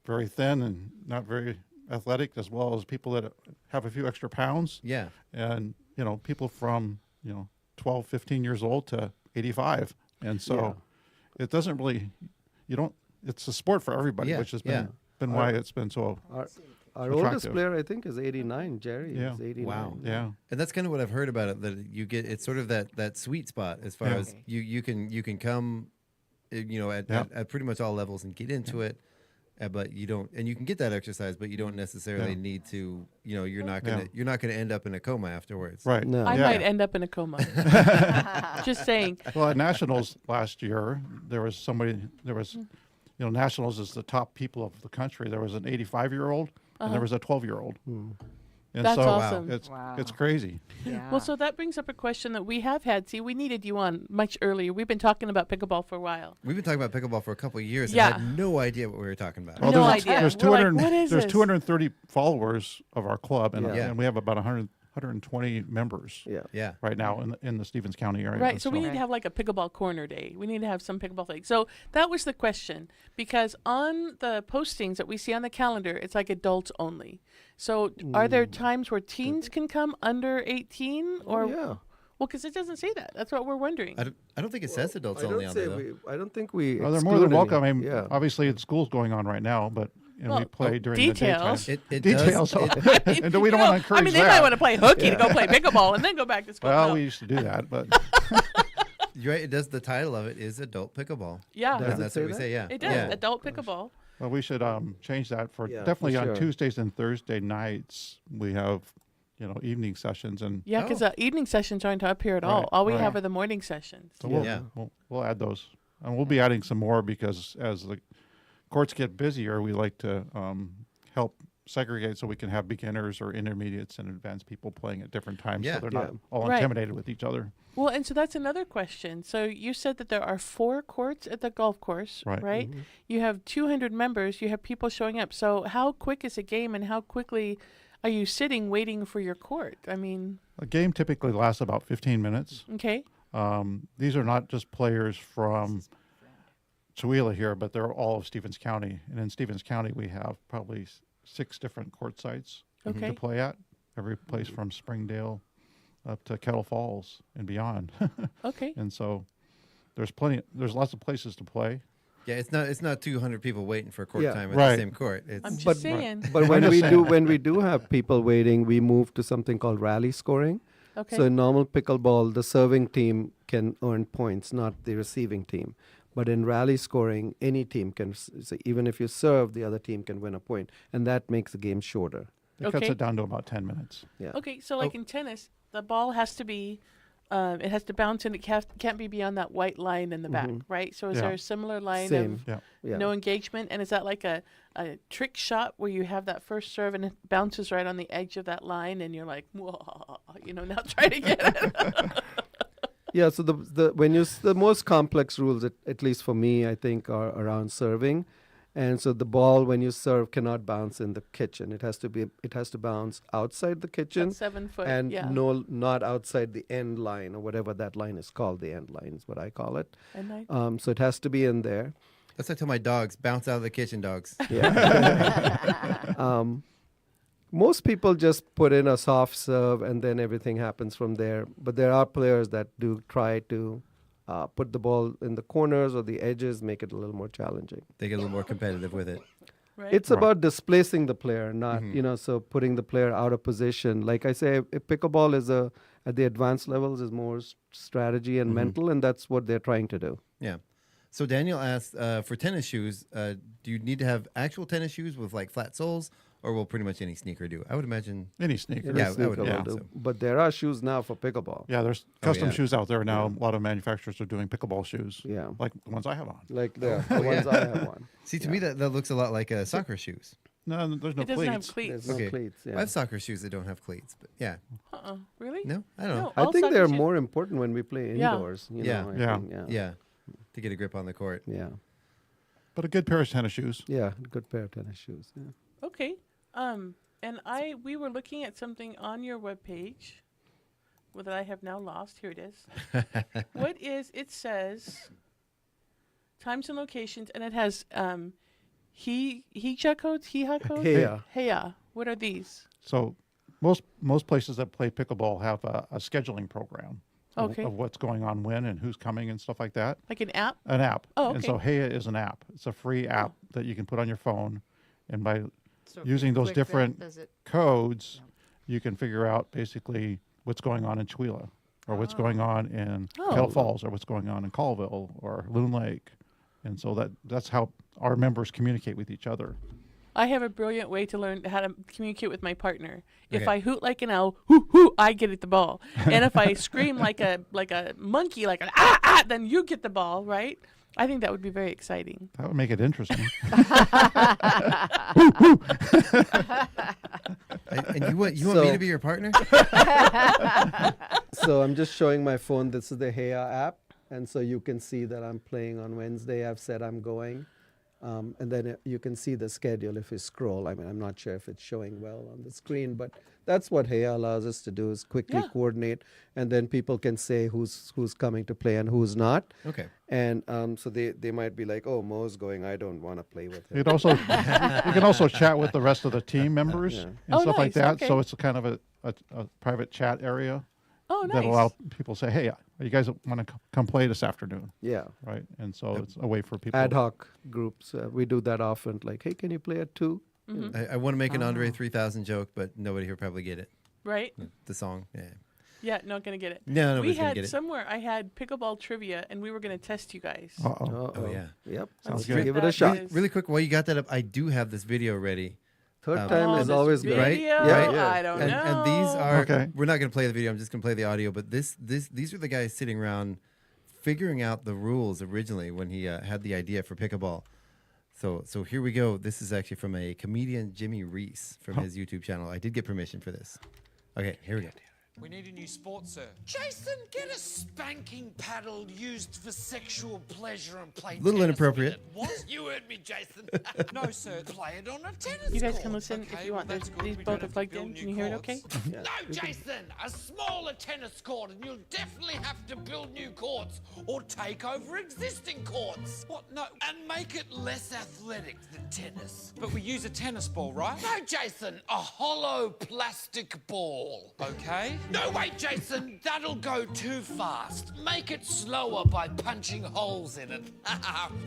very thin and not very athletic, as well as people that have a few extra pounds. Yeah. And, people from, 12, 15 years old to 85. And so it doesn't really, it's a sport for everybody, which has been why it's been so Our oldest player, I think, is 89. Jerry is 89. Wow. Yeah. And that's kind of what I've heard about it, that you get, it's sort of that sweet spot as far as you can come, at pretty much all levels and get into it. But you don't, and you can get that exercise, but you don't necessarily need to. You're not gonna end up in a coma afterwards. Right. No. I might end up in a coma. Just saying. Well, at Nationals last year, Nationals is the top people of the country. There was an 85-year-old and there was a 12-year-old. And that's so awesome. It's crazy. Yeah. Well, so that brings up a question that we have had. See, we needed you on much earlier. We've been talking about pickleball for a while. We've been talking about pickleball for a couple of years. Yeah. And had no idea what we were talking about. Well, no idea. There's We're like, 200. what is there's this? 230 followers of our club, and, Yeah. and we have about 120 members. Yeah. Right now in the Stevens County area. Right, so we need to have like a pickleball corner day. We need to have some pickleball things. So that was the question, because on the postings that we see on the calendar, it's like adults only. So are there times where teens can come under 18? Or yeah. Well, because it doesn't say that. That's what we're wondering. I don't think it says adults only on there, though. I don't think we. Well, they're more than exclude welcome. any. I mean, obviously, the school's going on right now, but we play during details. the daytime. It Details. does. And we don't want to encourage they that. might want to play hooky to go play pickleball and then go back to school. Well, No. we used to do that, but You're right. It does. The title of it is adult pickleball. Yeah. Does it That's say what we that? say. Yeah. It does. Yeah. Adult pickleball. well, we should change that for Yeah, definitely for on sure. Tuesdays and Thursday nights. We have evening sessions, and Yeah, because the evening sessions aren't up here at all. Right, All we right. have are the morning sessions. so Yeah. we'll add those, and we'll be adding some more because as the courts get busier, we like to help segregate so we can have beginners or intermediates and advanced people playing at different times, Yeah. so they're not all Right. intimidated with each other. Well, and so that's another question. So you said that there are 4 courts at the golf course, Right. You have 200 members. You have people showing up. So how quick is a game, and how quickly are you sitting waiting for your court? I mean, A game typically lasts about 15 minutes. okay. These are not just players from Chihuahua here, but they're all of Stevens County. And in Stevens County, we have probably 6 different court sites Okay. to play at. Every place from Springdale up to Kettle Falls and beyond. Okay. And so there's lots of places to play. Yeah. It's not 200 people waiting for court Yeah. time at Right. the same court. It's I'm just But- saying. But I'm when just saying. when we do have people waiting, we move to something called rally scoring. Okay. So in normal pickleball, the serving team can earn points, not the receiving team. But in rally scoring, any team can, so even if you serve, the other team can win a point, and that makes the game shorter. It cuts Okay. it down to about 10 minutes. Yeah. Okay, so like in tennis, the ball has to be, it has to bounce and it can't be beyond that white line in the back, right? So is Yeah. there a similar line Same. of Yeah. no engagement? And is that like a trick shot where you have that first serve and it bounces right on the edge of that line and you're like, whoa, now try to get it? Yeah, so the most complex rules, at least for me, I think, are around serving, and so the ball when you serve cannot bounce in the kitchen. It has to bounce outside the kitchen, That's 7 foot, and yeah. not outside the end line or whatever that line is called. The end line is what I call it. And So it has to be in there. That's what I tell my dogs. Bounce out of the kitchen, dogs. Yeah. Most people just put in a soft serve and then everything happens from there. But there are players that do try to put the ball in the corners or the edges, make it a little more challenging. They get a little more competitive with it. Right. It's about displacing the player, not so putting the player out of position. Like I say, pickleball is at the advanced levels is more strategy and mental, and that's what they're trying to do. Yeah. So Daniel asked, for tennis shoes, do you need to have actual tennis shoes with like flat soles, or will pretty much any sneaker do? I would imagine any sneaker. Yeah, I would will imagine do. so. But there are shoes now for pickleball. Yeah, there's custom yeah. shoes out there now. A lot of manufacturers are doing pickleball shoes. Yeah. Like the ones I have on. Like the ones I have on. See, to me, that looks a lot like soccer shoes. No, there's no It doesn't cleats. have cleats. There's no cleats. I Yeah. have soccer shoes that don't have cleats, but yeah. Really? No, I don't know. No, I all think soccer they're shoes- more important when we play Yeah. indoors. You Yeah. know, I Yeah. think, Yeah. To get a grip on the court. Yeah. But a good pair of tennis shoes. Yeah. Good pair of tennis shoes. Yeah. Okay. And we were looking at something on your webpage that I have now lost. Here it is. It says times and locations, and it has HIJA codes, HIJA codes? Heya. Heya. What are these? So most places that play pickleball have a scheduling program Okay. of what's going on when and who's coming and stuff like that. Like an app? An app. Oh, And so okay. Heya is an app. It's a free app that you can put on your phone. And by So if you using those click that, different does it- codes, you can figure out basically what's going on in Chihuahua or what's going on in Kettle Falls or what's going on in Colville or Loon Lake. And so that's how our members communicate with each other. I have a brilliant way to learn how to communicate with my partner. If Okay. I hoot like an owl, hoo hoo, I get at the ball. And if I scream like a monkey, like an ah, then you get the ball, right? I think that would be very exciting. That would make it interesting. And you want me to be your partner? So I'm just showing my phone. This is the Heya app, and so you can see that I'm playing on Wednesday. I've said I'm going, and then you can see the schedule if you scroll. I mean, I'm not sure if it's showing well on the screen, but that's what Heya allows us to do is quickly coordinate, and then people can say who's coming to play and who's not. Okay. And so they might be like, oh, Mo's going. I don't want to play with him. You can also chat with the rest of the team members and stuff like that. Okay. So it's a kind of a private chat area Oh, nice. that allow people to say, hey, you guys want to come play this afternoon? Yeah. Right. And so it's a way for people. Ad hoc groups. We do that often. Like, hey, can you play at 2? I want to make an Andre 3000 joke, but nobody here probably get it. Right? The song. Yeah. Yeah, not going to get it. No, nobody's we gonna had get it. somewhere, I had pickleball trivia, and we were going to test you guys. Uh-oh. Oh, yeah. Yep. Sounds Let's good. give it a shot. Really quick, while you got that up, I do have this video ready. Third time is this always good. Right? video? Right? I don't know. And these are, Okay. we're not going to play the video, I'm just going to play the audio, but these are the guys sitting around figuring out the rules originally when he had the idea for pickleball. So here we go. This is actually from a comedian, Jimmy Reese, from his YouTube channel. I did get permission for this. Okay, here we go. We need a new sport, sir. Jason, get a spanking paddle used for sexual pleasure and play Little tennis inappropriate. with it. What? You heard me, Jason. No, sir. Play it on a tennis You guys court. can listen if Okay, you want. well, that's These good. We both don't are have to plugged build in. new Can you hear it okay? courts. No, Jason, a smaller tennis court, and you'll definitely have to build new courts or take over existing courts. What? No, and make it less athletic than tennis. But we use a tennis ball, right? No, Jason, a hollow plastic ball. Okay. No, wait, Jason, that'll go too fast. Make it slower by punching holes in it.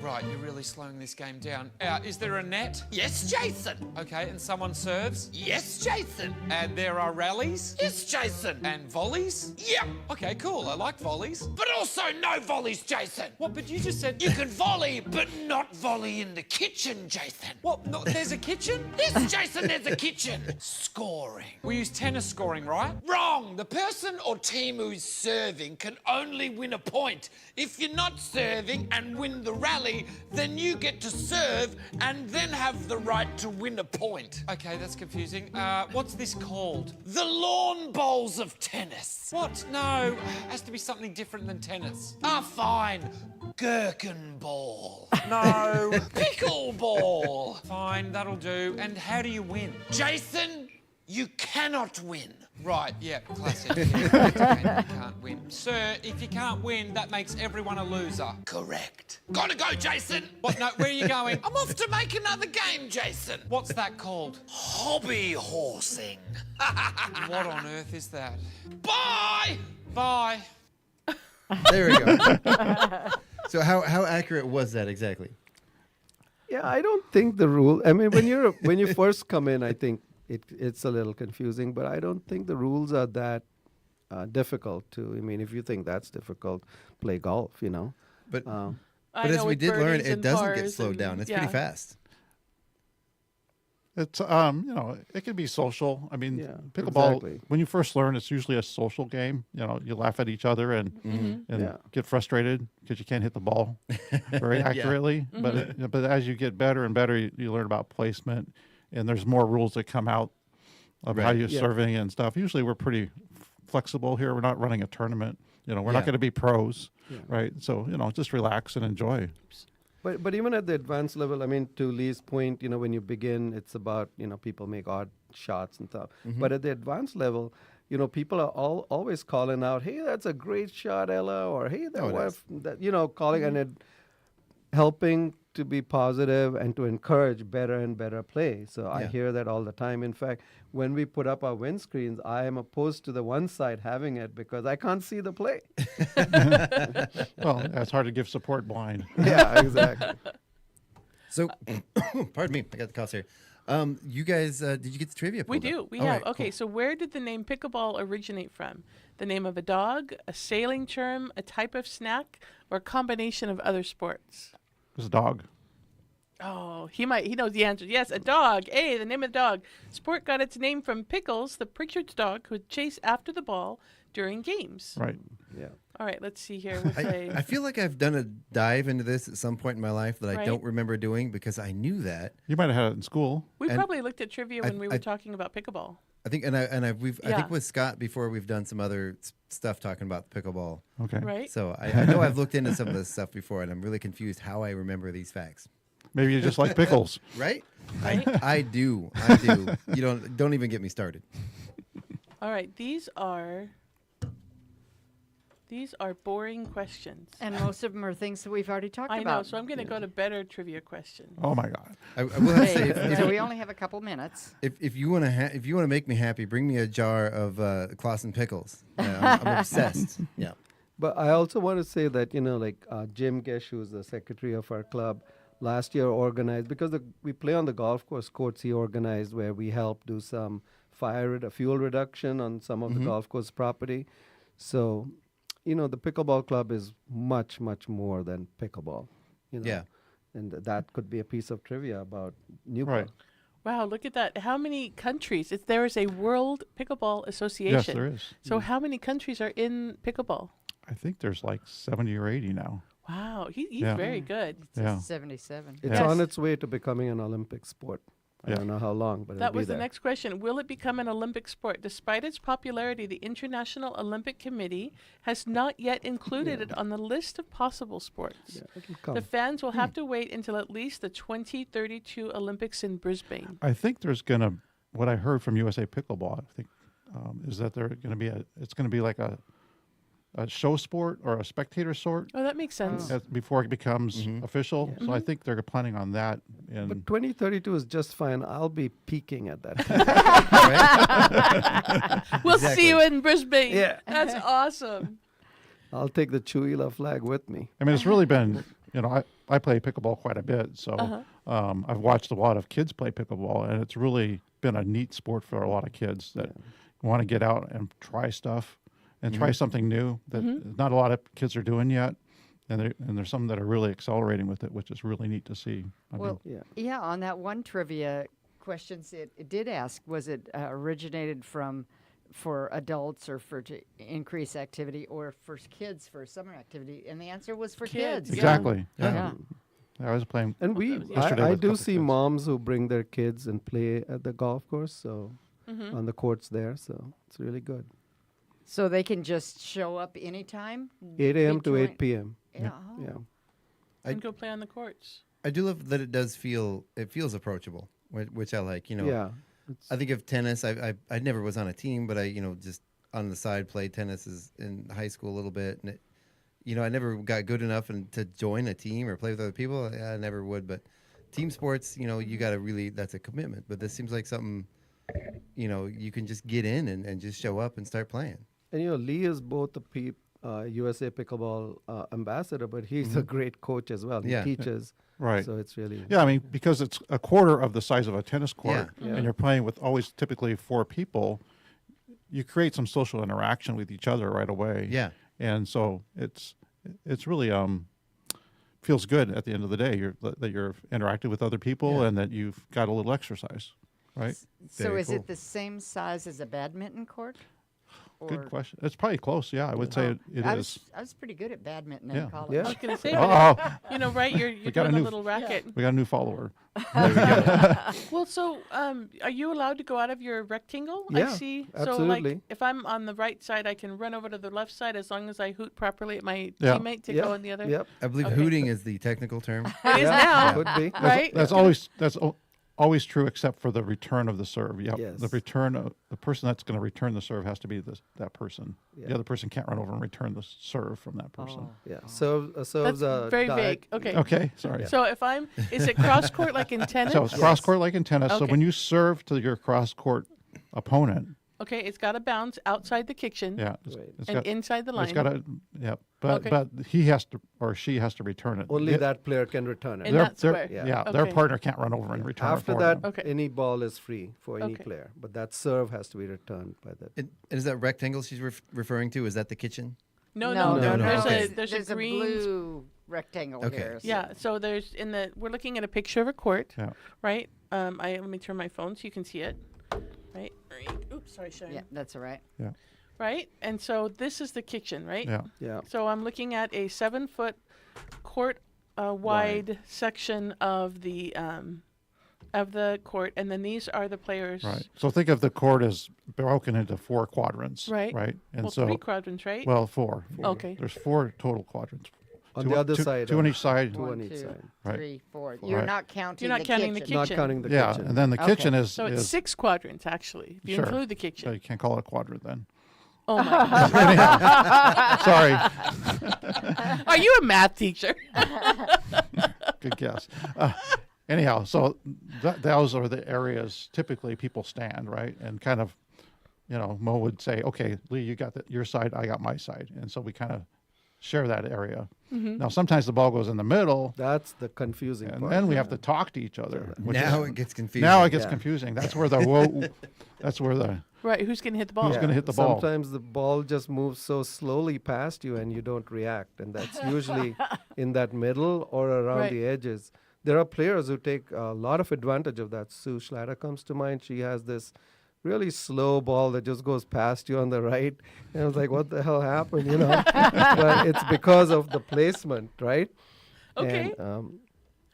Right, you're really slowing this game down. Is there a net? Yes, Jason. Okay, and someone serves? Yes, Jason. And there are rallies? Yes, Jason. And volleys? Yep. Okay, cool. I like volleys. But also no volleys, Jason. What? But you just said... You can volley, but not volley in the kitchen, Jason. What? No, there's a kitchen? Yes, Jason, there's a kitchen. Scoring. We use tennis scoring, right? Wrong. The person or team who's serving can only win a point. If you're not serving and win the rally, then you get to serve and then have the right to win a point. Okay, that's confusing. What's this called? The lawn bowls of tennis. What? No, has to be something different than tennis. Ah, fine. Gherkin ball. No. Pickleball. Fine, that'll do. And how do you win? Jason, you cannot win. Right, yeah, classic. Yeah, you can't win. Sir, if you can't win, that makes everyone a loser. Correct. Gotta go, Jason. What? No, where are you going? I'm off to make another game, Jason. What's that called? Hobby horsing. What on earth is that? Bye. Bye. There we go. So how accurate was that exactly? Yeah, I don't think the rule. I mean, when you first come in, I think it's a little confusing, but I don't think the rules are that difficult to. I mean, if you think that's difficult, play golf. But but as we did learn, it doesn't get slowed down. It's pretty fast. It's it can be social. I mean, pickleball. When you first learn, it's usually a social game. You laugh at each other and get frustrated because you can't hit the ball very accurately. But as you get better and better, you learn about placement, and there's more rules that come out of how you're serving and stuff. Usually, we're pretty flexible here. We're not running a tournament. We're not going to be pros, right? So just relax and enjoy. But even at the advanced level, I mean, to Lee's point, when you begin, it's about, people make odd shots and stuff. But at the advanced level, people are always calling out, hey, that's a great shot, Ella, or hey, calling and helping to be positive and to encourage better and better play. So I hear that all the time. In fact, when we put up our windscreens, I am opposed to the one side having it because I can't see the play. Well, it's hard to give support blind. Yeah, exactly. So, pardon me, I got the cough here. You guys, did you get the trivia? We do. We have. Okay, so where did the name pickleball originate from? The name of a dog, a sailing term, a type of snack, or a combination of other sports? It was a dog. Oh, he knows the answer. Yes, a dog. The name of the dog. Sport got its name from Pickles, the Pritchard's dog who would chase after the ball during games. Right. Yeah. All right, let's see here. I feel like I've done a dive into this at some point in my life that I don't remember doing because I knew that. You might have had it in school. We probably looked at trivia when we were talking about pickleball. I think, I think with Scott before we've done some other stuff talking about pickleball. Okay. Right. So I know I've looked into some of this stuff before, and I'm really confused how I remember these facts. Maybe you just like pickles, right? I do. You don't even get me started. All right, these are boring questions, and most of them are things that we've already talked about. I know, so I'm going to go to better trivia questions. Oh my God! I will have to say, so we only have a couple minutes. If you want to make me happy, bring me a jar of Clausen pickles. I'm obsessed. Yeah. But I also want to say that Jim Gesh, who's the secretary of our club, last year organized, because we play on the golf courts, he organized where we helped do some fuel reduction on some of the golf course property. So, the pickleball club is much, much more than pickleball. Yeah. And that could be a piece of trivia about Newport. Right. Wow, look at that. How many countries? There is a World Pickleball Association. Yes, there is. So how many countries are in pickleball? I think there's like 70 or 80 now. Wow, he's very good. It's 77. It's on its way to becoming an Olympic sport. I don't know how long, but that it'll was be the next question. Will it become an Olympic sport? Despite its popularity, the International Olympic Committee has not yet included it on the list of possible sports. Yeah, it'll come. The fans will have to wait until at least the 2032 Olympics in Brisbane. I think there's what I heard from USA Pickleball, I think, is that it's going to be like a show sport or a spectator sport. Oh, that makes sense. Before it becomes official. Yeah. So I think they're planning on that. But 2032 is just fine. I'll be peaking at that. We'll see you in Brisbane. Yeah. That's awesome. I'll take the Chuila flag with me. I mean, it's really been, I play pickleball quite a bit. So I've watched a lot of kids play pickleball, and it's really been a neat sport for a lot of kids that want to get out and try stuff. And try something new that not a lot of kids are doing yet, and there's some that are really accelerating with it, which is really neat to see. On that one trivia questions it did ask, was it originated for adults or to increase activity, or for kids for summer activity? And the answer was for kids. Exactly. Yeah. I was playing. And I do see moms who bring their kids and play at the golf course, so on the courts there. So it's really good. So they can just show up anytime? 8 a.m. to 8 p.m. Yeah. And go play on the courts. I do love that it feels approachable, which I like. I think of tennis. I never was on a team, but I just on the side played tennis in high school a little bit, and I never got good enough to join a team or play with other people. I never would, but team sports, you got to that's a commitment. But this seems like something, you can just get in and just show up and start playing. And Lee is both USA Pickleball ambassador, but he's a great coach as well. He teaches. Right. So it's really... Yeah, I mean, because it's a quarter of the size of a tennis court, Yeah. and you're playing with always typically 4 people, you create some social interaction with each other right away. Yeah. And so it's really feels good at the end of the day that you're interacting with other people and that you've got a little exercise, right? So is it the same size as a badminton court? Good question. It's probably close. Yeah, I would say it is. I was pretty good at badminton Yeah. in college. Yeah. I was going to say, Uh-oh. right, you're We got doing a a new- little racket. We got a new follower. Well, so are you allowed to go out of your rectangle? Yeah, I see. So, absolutely. like, if I'm on the right side, I can run over to the left side as long as I hoot properly at my Yeah. teammate to Yeah. go on the other. Yep. I believe Okay. hooting is the technical term. It is now. Could be. Right? That's always true, except for the return of the serve. Yep. Yes. The return of the person that's going to return the serve has to be that person. Yeah. The other person can't run over and return the serve from that person. Yeah. Serves That's very vague. Okay. Okay, sorry. So is it cross court like in tennis? So it's cross court like in tennis. So Okay. when you serve to your cross court opponent, Okay, it's got to bounce outside the kitchen. yeah, And inside the line. It's got to, yeah, but he has to or she has to return it. Only that player can return it. And that's where- their Okay. partner can't run over and return After it for that, them. any ball is free for any Okay. player, but that serve has to be returned by that. And is that rectangle she's referring to? Is that the kitchen? No. No. There's There's a a green. blue rectangle Okay. here. so- Yeah. So we're looking at a picture of a court. Yeah. Right. Let me turn my phone so you can see it. Right. Oops. Sorry, Sharon. Yeah, that's all right. Yeah. Right. And so this is the kitchen, right? Yeah. Yeah. So I'm looking at a 7-foot court wide section of the court, and then these are the players. Right. So think of the court as broken into 4 quadrants. Right. Right. And Well, so 3 quadrants, right? Well, 4. Okay. There's 4 total quadrants. On the other side. 2 on each side. 2 on One, each two, side. Right. 3, 4. Right. You're not counting You're not counting the kitchen. Not counting the Yeah, kitchen. and then the Okay. kitchen is. So it's 6 quadrants, actually, if you Sure. include the So kitchen. you can't call it a quadrant then. Oh, my God. Sorry. Are you a math teacher? Good guess. Anyhow, so those are the areas typically people stand, right? And kind of, Mo would say, okay, Lee, you got your side, I got my side. And so we kind of share that area. Mm-hmm. Now, sometimes the ball goes in the middle, That's the confusing and part. then we have to talk to each other. Now it gets confusing. Now it gets Yeah. confusing. That's where that's where the Right. Who's going to hit the ball? Who's gonna hit the ball? Sometimes the ball just moves so slowly past you and you don't react. And that's usually in that middle or around Right. the edges. There are players who take a lot of advantage of that. Sue Schlatter comes to mind. She has this really slow ball that just goes past you on the right. And I was like, what the hell happened, But it's because of the placement, right? Okay. And,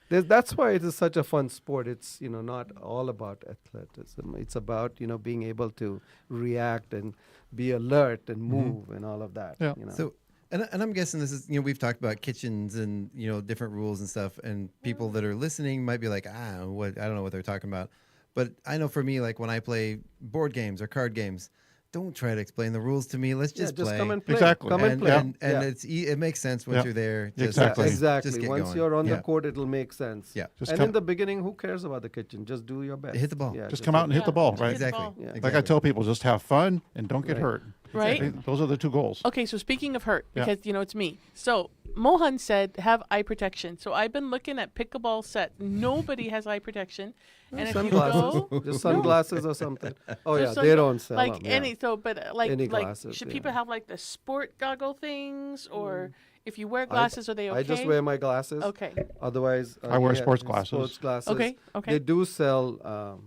that's why it is such a fun sport. It's, not all about athleticism. It's about, being able to react and be alert and move and all of that. Yeah. So, and I'm guessing this is, we've talked about kitchens and, different rules and stuff, and people that are listening might be like, I don't know what they're talking about. But I know for me, like when I play board games or card games, don't try to explain the rules to me. Let's just play. Come and play. Exactly. Come and play. And Yeah. it makes sense once Yeah. you're there. Just, Exactly. Exactly. Just get Once going. you're on Yeah. the court, it'll make sense. Yeah. Just And come- in the beginning, who cares about the kitchen? Just do your best. Hit the ball. Yeah, just come out and hit the ball, just right? hit the Exactly. ball. Yeah. Like Exactly. I tell people, just have fun and don't get Right. hurt. Right. Those are the 2 goals. Okay, so speaking of hurt, Yeah. because it's me. So Mohan said have eye protection. So I've been looking at pickleball set. Nobody has eye protection, and if you Sunglasses. go, Just sunglasses or something. Oh, Just yeah, they don't sell like them. any. So, but Any like glasses, should yeah. people have like the sport goggle things, or if you wear glasses, are they okay? I just wear my glasses. Okay. Otherwise, I wear yeah, sports glasses. Sports glasses. Okay, okay. They do sell.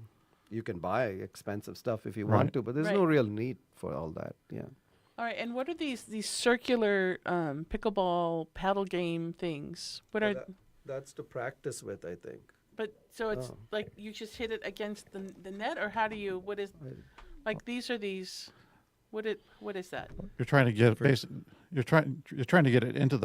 You can buy expensive stuff if you Right. want to, but there's Right. no real need for all that. Yeah. All right. And what are these circular pickleball paddle game things? What are? That's to practice with, I think. But so it's Oh. like you just hit it against the net, or how do you? What is? Like these are these. What is that? You're trying to get you're trying to get it into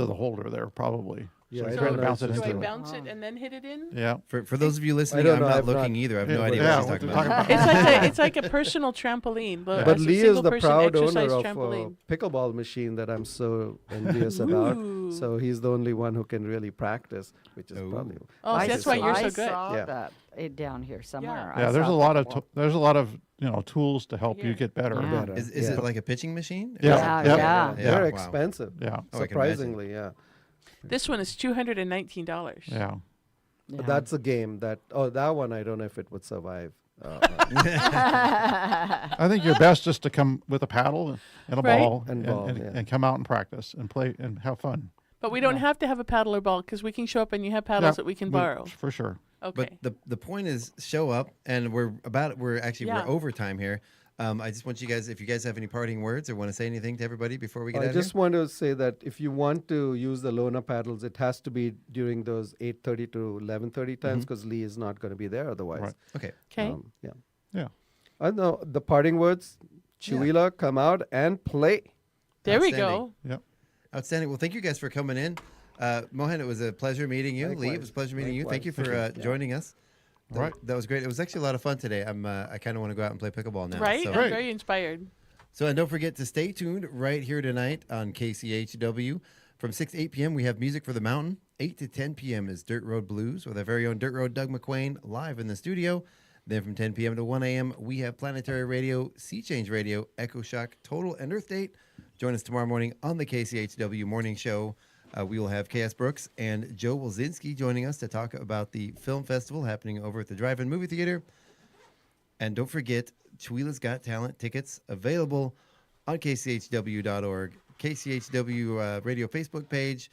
the holder there, probably. Yeah, so I you're don't trying to know, bounce it it's Do I into it. bounce it and then hit it in? Yeah. For those of you listening, don't I'm know, not I've looking not- either. I have no Yeah, idea but- what Yeah, she's talking what about. you're talking It's like a personal trampoline, But it's a Lee is the single-person proud owner exercise of trampoline. a pickleball machine that I'm so envious about. So he's the only one who can really practice, which is probably. Oh, so that's why you're so good. I saw that down here somewhere. Yeah, there's a lot of tools to help you get better. Better. Is it like a pitching machine? Yeah. They're Wow. expensive. Yeah. Oh, I can surprisingly, yeah. This one is $219. Yeah. But that's a game that one I don't know if it would survive. I think you're best just to come with a paddle and a ball and come out and practice and play and have fun. But we don't have to have a paddle or ball because we can show up and you have paddles that we can borrow. For sure. Okay. But the point is show up, and we're overtime here. I just want you guys, if you guys have any parting words or want to say anything to everybody before we get out of here. I just want to say that if you want to use the Lona paddles, it has to be during those 8:30 to 11:30 times because Lee is not going to be there otherwise. Right. Okay. Yeah. I know the parting words. Chuila, come out and play. There we go. Yep. Outstanding. Well, thank you guys for coming in. Mohan, it was a pleasure meeting you. Likewise. Lee, it was a pleasure meeting you. Thank you for joining us. That was great. It was actually a lot of fun today. I kind of want to go out and play pickleball now. Right? So. I'm very inspired. So, and don't forget to stay tuned right here tonight on KCHW. From 6 to 8 p.m., we have Music for the Mountain. 8 to 10 p.m. is Dirt Road Blues with our very own Dirt Road Doug McQuain live in the studio. Then from 10 p.m. to 1 a.m., we have Planetary Radio, Sea Change Radio, Echo Shock, Total, and Earth Date. Join us tomorrow morning on the KCHW Morning Show. We will have K.S. Brooks and Joe Wilzinski joining us to talk about the film festival happening over at the Drive-In Movie Theater. And don't forget, Chuila's Got Talent tickets available on KCHW.org, KCHW Radio Facebook page,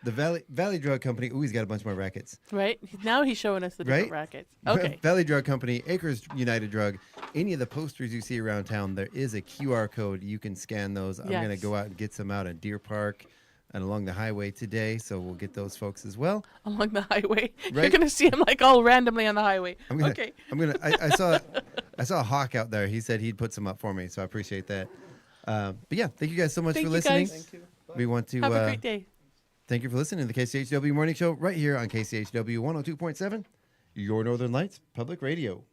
the Valley Drug Company. Ooh, he's got a bunch more rackets. Right? Now he's showing us the different rackets. Okay. Valley Drug Company, Acres United Drug. Any of the posters you see around town, there is a QR code. You can scan those. I'm going to go out and get some out in Deer Park and along the highway today, so we'll get those folks as well. Along the highway? Right? You're going to see them like all randomly on the highway. I saw a hawk out there. He said he'd put some up for me, so I appreciate that. But yeah, thank you guys so much for listening. Thank you. We want to have a great day. Thank you for listening to the KCHW Morning Show right here on KCHW 102.7, your Northern Lights Public Radio.